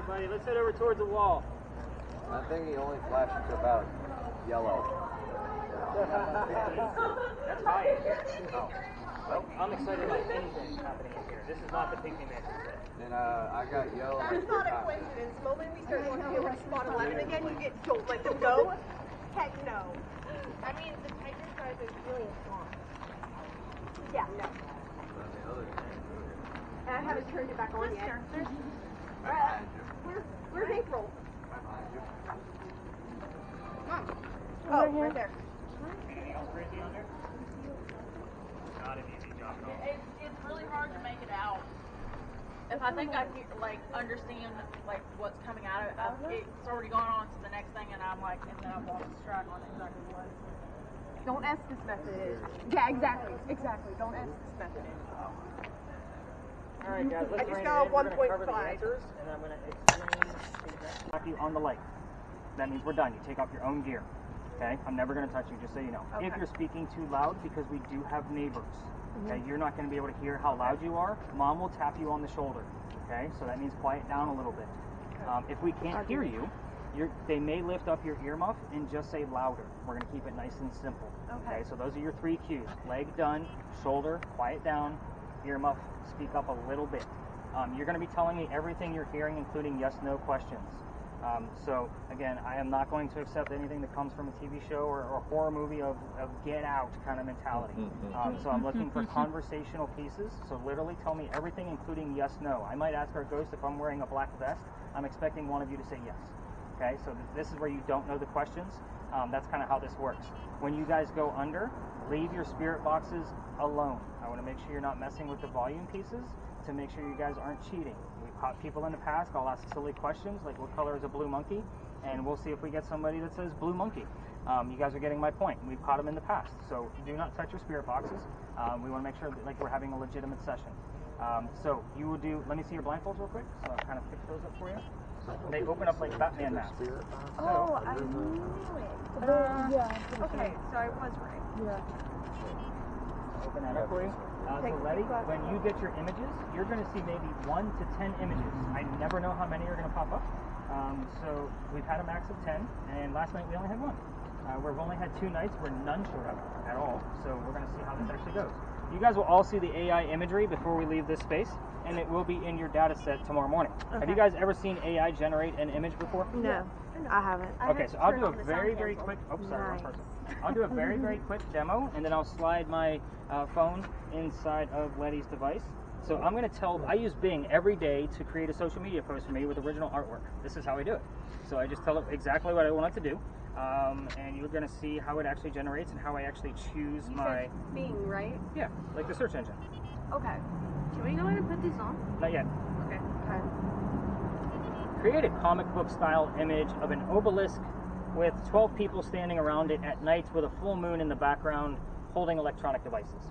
everybody. Let's head over towards the wall. I think he only flashes about yellow. That's high in here. Oh. Well, I'm excited about anything happening in here. This is not the pygmy mansion set. And I got yellow. That's not a coincidence. The moment we start going to feel like spot 11 again, you get jolt like the go. Heck no. I mean, the Titan size is really strong. Yeah, no. And I haven't turned it back on yet. Where's April? Mom. Oh, right there. Anything else crazy on there? Not an easy job at all. It's really hard to make it out. If I think I understand like what's coming out of it, it's already gone on to the next thing, and I'm like, and then I've lost track on exactly what. Don't S this method is. Yeah, exactly. Don't S this method is. All right, guys, let's I just rein got it in. We're gonna 1.5. cover the answers, and I'm going to explain you on the light. That means we're done. You take off your own gear. Okay? I'm never going to touch you, just so you know. Okay. If you're speaking too loud, because we do have neighbors, okay, you're not going to be able to hear how loud you are. Mom will tap you on the shoulder. Okay? So that means quiet down a little bit. If we can't hear you, they may lift up your earmuff and just say louder. We're going to keep it nice and simple. Okay? So those are your 3 cues. Leg done, shoulder, quiet down, earmuff, speak up a little bit. You're going to be telling me everything you're hearing, including yes/no questions. So again, I am not going to accept anything that comes from a TV show or a horror movie of get out kind of mentality. So I'm looking for conversational pieces. So literally tell me everything, including yes/no. I might ask our ghost if I'm wearing a black vest. I'm expecting one of you to say yes. Okay, so this is where you don't know the questions. That's kind of how this works. When you guys go under, leave your spirit boxes alone. I want to make sure you're not messing with the volume pieces to make sure you guys aren't cheating. We've caught people in the past. I'll ask silly questions like what color is a blue monkey, and we'll see if we get somebody that says blue monkey. You guys are getting my point. We've caught them in the past. So do not touch your spirit boxes. We want to make sure that, like, we're having a legitimate session. So you will do, let me see your blindfolds real quick. So I'll kind of pick those up for you. They open up like Batman masks. Oh, I knew it. Yeah. Okay, so I was right. Yeah. Open that up for you. So Letty, when you get your images, you're going to see maybe 1 to 10 images. I never know how many are going to pop up. So we've had a max of 10, and last night we only had 1. We've only had 2 nights where none showed up at all. So we're going to see how this actually goes. You guys will all see the AI imagery before we leave this space, and it will be in your data set tomorrow morning. Okay. Have you guys ever seen AI generate an image before? No, I haven't. Okay, so I'll do a very, very quick, wrong person. I'll do a very, very quick demo, and then I'll slide my phone inside of Letty's device. So I'm going to I use Bing every day to create a social media post for me with original artwork. This is how I do it. So I just tell it exactly what I want it to do, and you're going to see how it actually generates and how I actually choose my... Bing, right? Yeah, like the search engine. Okay. Can we go ahead and put these on? Not yet. Okay. Create a comic book style image of an obelisk with 12 people standing around it at night with a full moon in the background holding electronic devices.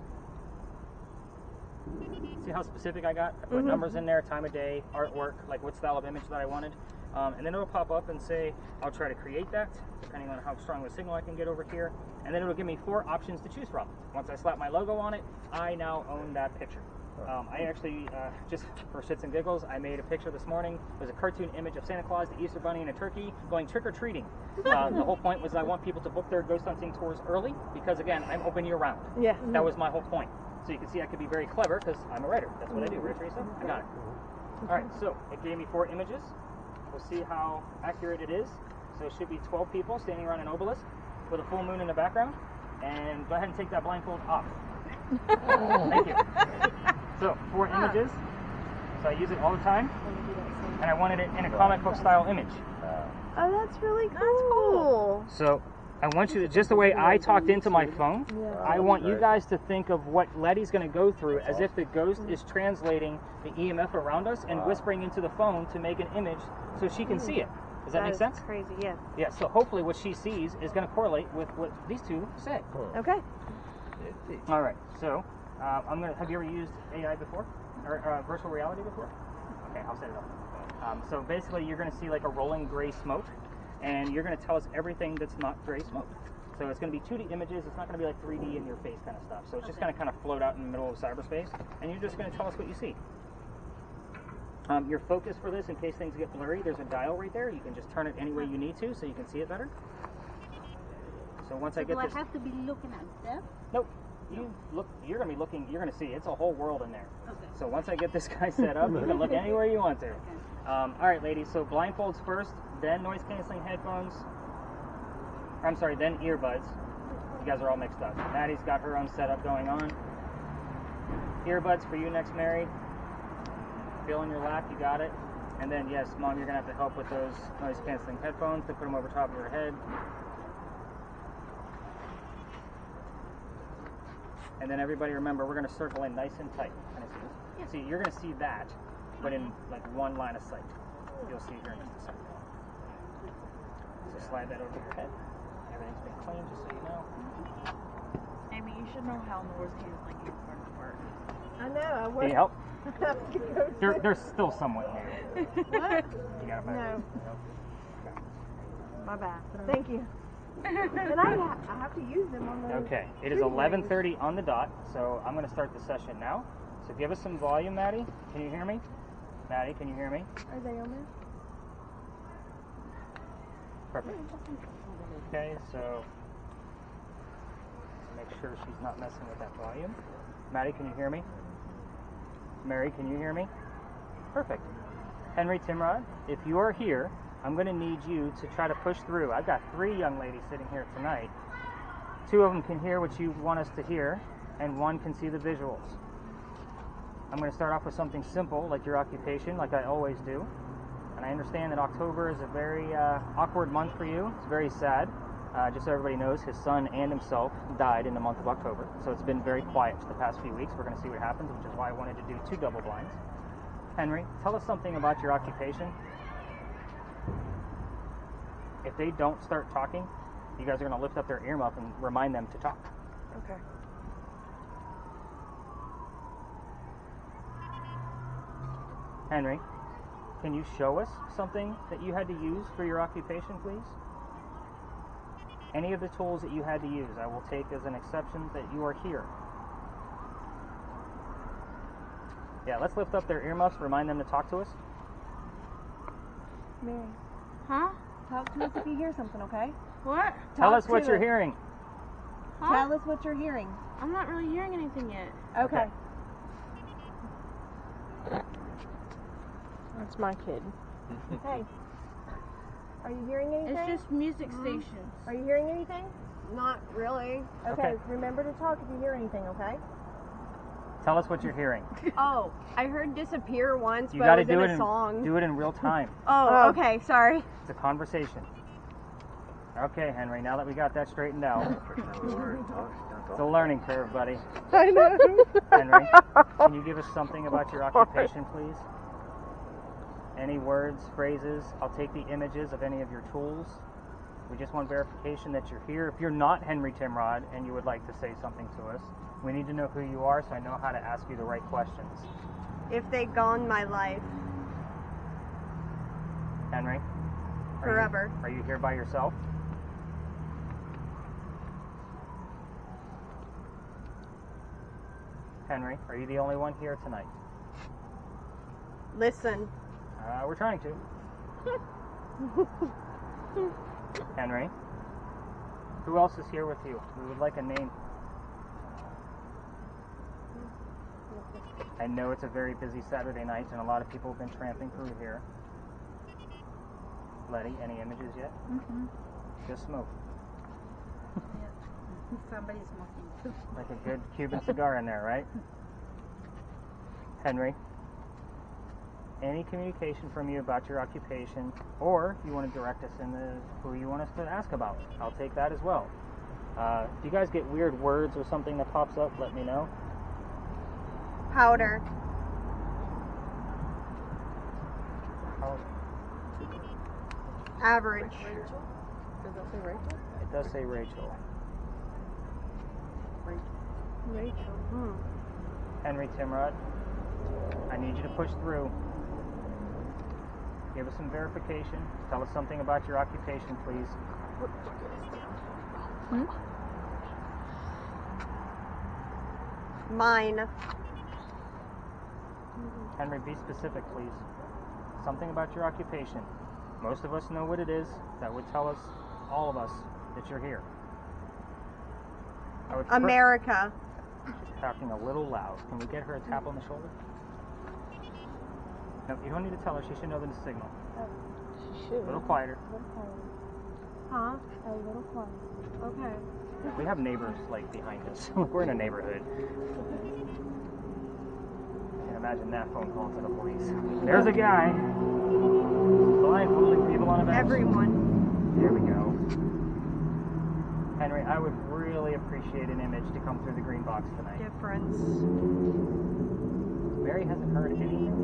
See how specific I got? I put numbers in there, time of day, artwork, like what style of image that I wanted. And then it'll pop up and say, I'll try to create that, depending on how strong of a signal I can get over here. And then it'll give me 4 options to choose from. Once I slap my logo on it, I now own that picture. I actually, just for shits and giggles, I made a picture this morning. It was a cartoon image of Santa Claus, the Easter Bunny, and a turkey going trick-or-treating. The whole point was I want people to book their ghost hunting tours early because, again, I'm open year-round. Yeah. That was my whole point. So you can see I could be very clever because I'm a writer. That's what I do, right, Teresa? I got it. All right, so it gave me 4 images. We'll see how accurate it is. So it should be 12 people standing around an obelisk with a full moon in the background. And go ahead and take that blindfold off. Thank you. So 4 images. So I use it all the time. And I wanted it in a comic book style image. Oh, that's really cool. So I want you to, just the way I talked into my phone, I want you guys to think of what Letty's going to go through as if the ghost is translating the EMF around us and whispering into the phone to make an image so she can see it. Does that make sense? Crazy, yeah. Yeah, so hopefully what she sees is going to correlate with what these two say. Okay. All right, so have you ever used AI before? Or virtual reality before? Okay, I'll set it up. So basically you're going to see like a rolling gray smoke, and you're going to tell us everything that's not gray smoke. So it's going to be 2D images. It's not going to be like 3D in your face kind of stuff. So it's just going to kind of float out in the middle of cyberspace, and you're just going to tell us what you see. Your focus for this, in case things get blurry, there's a dial right there. You can just turn it any way you need to so you can see it better. So once I get this... Do I have to be looking at stuff? Nope. You're going to be looking, you're going to see. It's a whole world in there. Okay. So once I get this guy set up, you can look anywhere you want to. Okay. All right, ladies, so blindfolds first, then noise-canceling headphones. I'm sorry, then earbuds. You guys are all mixed up. Maddie's got her own setup going on. Earbuds for you next, Mary. Feel in your lap, you got it. And then, yes, Mom, you're going to have to help with those noise-canceling headphones to put them over top of her head. And then everybody remember, we're going to circle in nice and tight. Can I see this? Yeah. See, you're going to see that, but in like one line of sight. You'll see here in just a second. So slide that over your head. Everything's been cleaned, just so you know. Amy, you should know how noise canceling earphones work. I know. I Can you help? was. They're still somewhat new. What? You got it back? No. Nope. My bad. Thank you. And I have to use them on the. Okay, it is 11:30 on the dot, so I'm going to start the session now. So give us some volume, Maddie. Can you hear me? Maddie, can you hear me? Are they on there? Perfect. Okay, so make sure she's not messing with that volume. Maddie, can you hear me? Mary, can you hear me? Perfect. Henry Timrod, if you are here, I'm going to need you to try to push through. I've got 3 young ladies sitting here tonight. 2 of them can hear what you want us to hear, and 1 can see the visuals. I'm going to start off with something simple, like your occupation, like I always do. And I understand that October is a very awkward month for you. It's very sad. Just so everybody knows, his son and himself died in the month of October. So it's been very quiet for the past few weeks. We're going to see what happens, which is why I wanted to do 2 double blinds. Henry, tell us something about your occupation. If they don't start talking, you guys are going to lift up their earmuff and remind them to talk. Okay. Henry, can you show us something that you had to use for your occupation, please? Any of the tools that you had to use, I will take as an exception that you are here. Yeah, let's lift up their earmuffs, remind them to talk to us. Mary, Huh? talk to us if you hear something, okay? What? Tell us Talk what to you're us. hearing. Huh? Tell us what you're hearing. I'm not really hearing anything yet. Okay. That's my kid. Hey. Are you hearing anything? It's just music stations. Are you hearing anything? Not really. Okay. Okay. Remember to talk if you hear anything, okay? Tell us what you're hearing. Oh, I heard disappear once, You but got it to was do in a song. do it in real time. Oh, okay. Sorry. It's a conversation. Okay, Henry, now that we got that straightened out, it's a learning curve, buddy. I know. Henry, can you give us something about your occupation, please? Any words, phrases? I'll take the images of any of your tools. We just want verification that you're here. If you're not Henry Timrod and you would like to say something to us, we need to know who you are so I know how to ask you the right questions. If they gone my life Henry? forever. Are you here by yourself? Henry, are you the only one here tonight? Listen. We're trying to. Henry, who else is here with you? We would like a name. I know it's a very busy Saturday night and a lot of people have been tramping through here. Letty, any images yet? Mm-hmm. Just smoke. Somebody's smoking too. Like a good Cuban cigar in there, right? Henry, any communication from you about your occupation, or if you want to direct us in who you want us to ask about, I'll take that as well. If you guys get weird words or something that pops up, let me know. Powder. Average. Does that say Rachel? It does say Rachel. Rachel. Henry Timrod, I need you to push through. Give us some verification. Tell us something about your occupation, please. Mine. Henry, be specific, please. Something about your occupation. Most of us know what it is. That would tell us, all of us, that you're here. America. She's talking a little loud. Can we get her a tap on the shoulder? No, you don't need to tell her. She should know the signal. She should. A little quieter. A little quieter. Huh? A little quieter. Okay. We have neighbors, like, behind us. We're in a neighborhood. I can imagine that phone call to the police. There's a guy blindfolding people on a bench. Everyone. There we go. Henry, I would really appreciate an image to come through the green box tonight. Difference. Mary hasn't heard anything yet.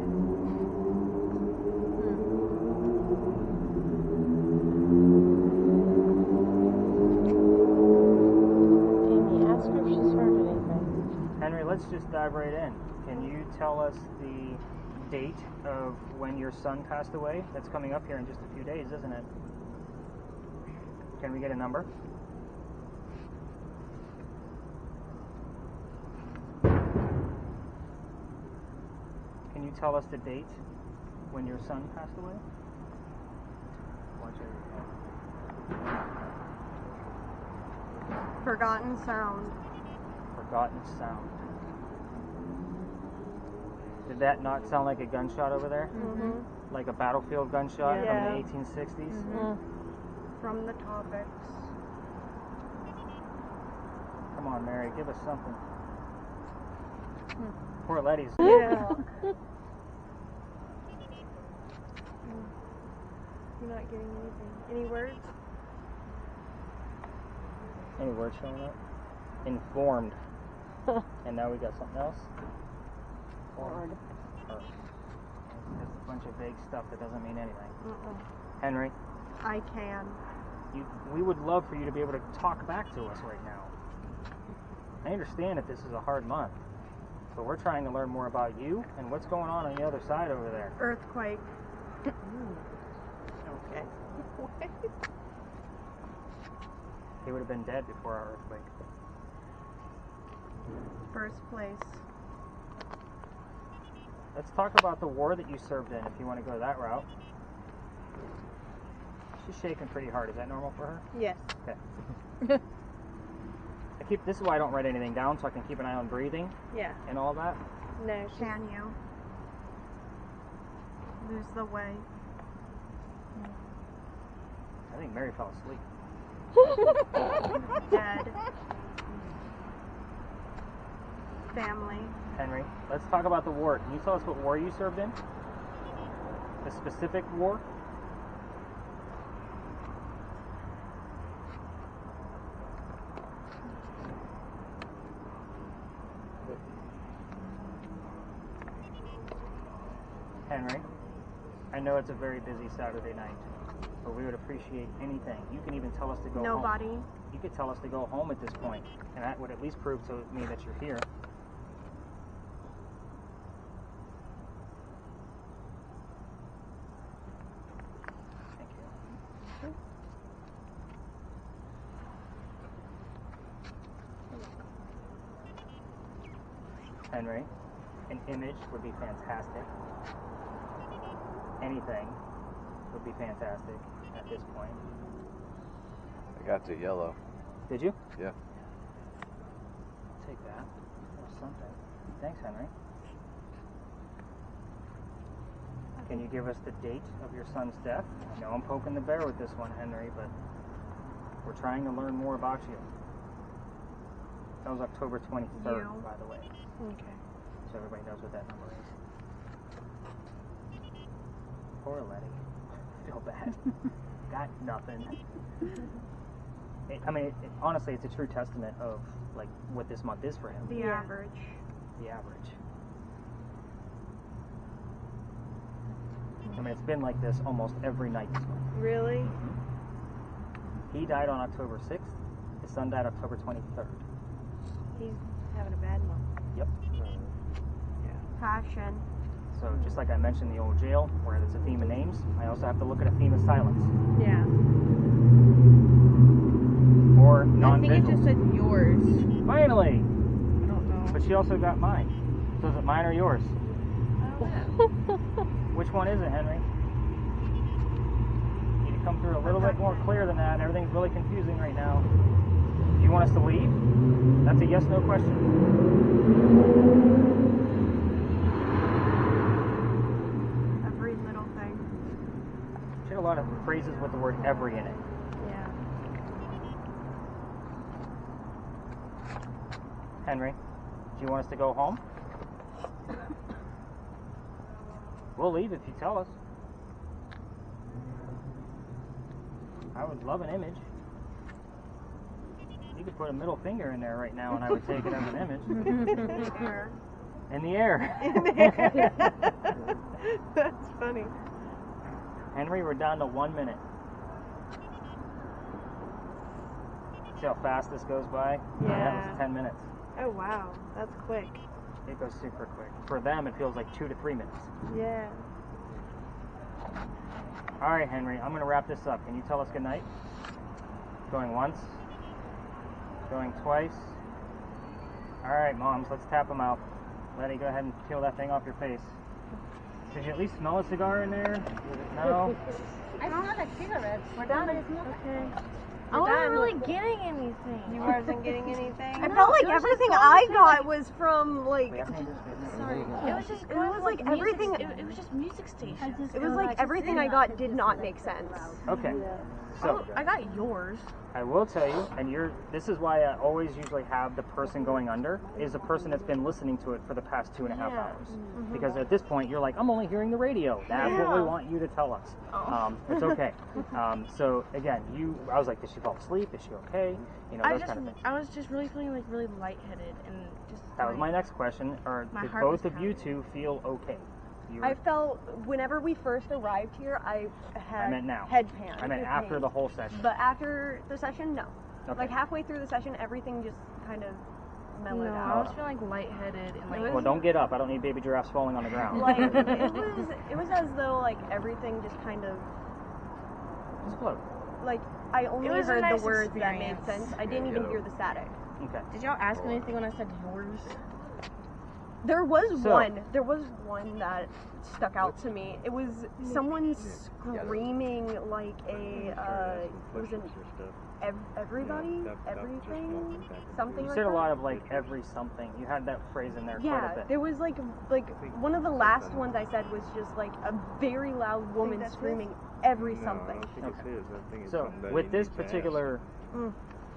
Amy, ask her if she's heard anything. Henry, let's just dive right in. Can you tell us the date of when your son passed away? That's coming up here in just a few days, isn't it? Can we get a number? Can you tell us the date when your son passed away? Forgotten sound. Forgotten sound. Did that not sound like a gunshot over there? Mm-hmm. Like a battlefield gunshot Yeah. from the 1860s? Mm-hmm. From the topics. Come on, Mary, give us something. Poor Letty's. Yeah. You're not getting anything. Any words? Any words showing up? Informed. And now we got something else? Forward. Just a bunch of vague stuff that doesn't mean anything. Henry, I can. we would love for you to be able to talk back to us right now. I understand that this is a hard month, but we're trying to learn more about you and what's going on the other side over there. Earthquake. Okay. He would have been dead before our earthquake. First place. Let's talk about the war that you served in, if you want to go that route. She's shaking pretty hard. Is that normal for her? Yes. Okay. This is why I don't write anything down, so I can keep an eye on breathing Yeah. and all that. No. Can you? Lose the way. I think Mary fell asleep. Dead. Family. Henry, let's talk about the war. Can you tell us what war you served in? A specific war? Henry, I know it's a very busy Saturday night, but we would appreciate anything. You can even tell us to go home. Nobody. You could tell us to go home at this point, and that would at least prove to me that you're here. Thank you. Henry, an image would be fantastic. Anything would be fantastic at this point. I got to yellow. Did you? Yeah. I'll take that. Or something. Thanks, Henry. Can you give us the date of your son's death? I know I'm poking the bear with this one, Henry, but we're trying to learn more about you. That was October 23rd, by the way. Okay. So everybody knows what that number is. Poor Letty. I feel bad. Got nothing. Honestly, it's a true testament of like what this month is for him. The average. The average. I mean, it's been like this almost every night this month. Really? He died on October 6th. His son died October 23rd. He's having a bad month. Yep. Passion. So just like I mentioned the old jail, where there's a theme of names, I also have to look at a theme of silence. Yeah. Or I think it non-visual. just said yours. Finally! I don't know. But she also got mine. So is it mine or yours? Oh, Which one is it, Henry? You need to come through a little bit more clear than that. Everything's really confusing right now. Do you want us to leave? That's a yes/no question. Every little thing. She had a lot of phrases with the word every in it. Yeah. Henry, do you want us to go home? We'll leave if you tell us. I would love an image. You could put a middle finger in there right now and I would take it as an image. In the air. In the air. That's funny. Henry, we're down to 1 minute. See how fast this goes by? Yeah. That was 10 minutes. Oh wow, that's quick. It goes super quick. For them, it feels like 2 to 3 minutes. Yeah. All right, Henry, I'm going to wrap this up. Can you tell us goodnight? Going once. Going twice. All right, moms, let's tap them out. Letty, go ahead and peel that thing off your face. Did you at least smell a cigar in there? No? I don't have a cigarette. We're done. Okay. I wasn't really getting anything. You wasn't getting anything? I No, felt like it was everything just I going got was from like Sorry. It was just It was like music, everything- It was just music stations. it was like everything I got did not make sense. Okay. So, I got yours. I will tell you, and this is why I always usually have the person going under, is a person that's been listening to it for the past 2.5 hours. Because at this point, you're like, I'm only hearing the radio. That's what we want you to tell us. It's okay. So, again, I was like, did she fall asleep? Is she okay? You know, those kind of things. I was just really feeling like really lightheaded and just. That was my next question. My Did heart both was of you two feel okay? I felt whenever we first arrived here, I had meant now. headpan. I meant after the whole session. But after the session, no. Okay. Like halfway through the session, everything just kind of mellowed No, I out. was feeling like lightheaded and like. Well, don't get up. I don't need baby giraffes falling on the ground. Like it was as though like everything just kind of Just float. like I only It was a heard nice the words that made experience. sense. I didn't even hear the static. Okay. Did y'all ask anything when I said yours? There was So- one that stuck out to me. It was someone screaming like it was an everybody, everything, something You like said that. a lot of like every something. You had that phrase in there quite a Yeah, bit. there was like one of the last ones I said was just like a very loud woman screaming every something. So with this particular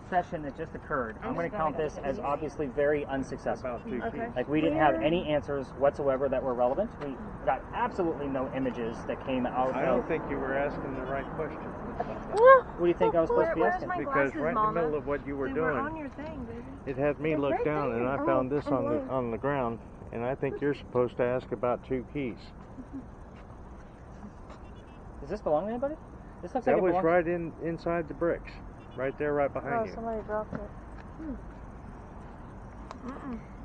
session that just occurred, I'm going to count this as obviously very unsuccessful. Okay. Like we didn't have any answers whatsoever that were relevant. We got absolutely no images that came out I of. don't think you were asking the right question. What do you think I was supposed to be Where's asking? my Because glasses, right in the Mama? middle of what you were They were on doing, your thing, baby. it had me look right down, and I there. found this Oh, on the ground, and I think you're supposed to ask about 2 keys. Does this belong to anybody? This looks That like it was belongs. right inside the bricks, right there, right behind you. Somebody dropped it.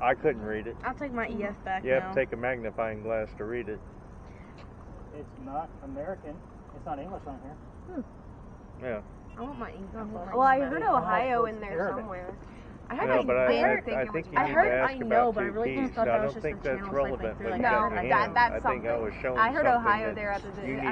I couldn't read it. I'll take my EF back You have now. to take a magnifying glass to read it. It's not American. It's not English on here. Yeah. I want my EF. Well, I heard Ohio in there Arabic. somewhere. I heard No, but I heard- think you I need heard- to ask I know, about but I 2 really keys. just thought I that was don't just think the that's channel relevant slipping through when like you that. got No, to him. that's I think I something. was showing I heard something Ohio that there at the you need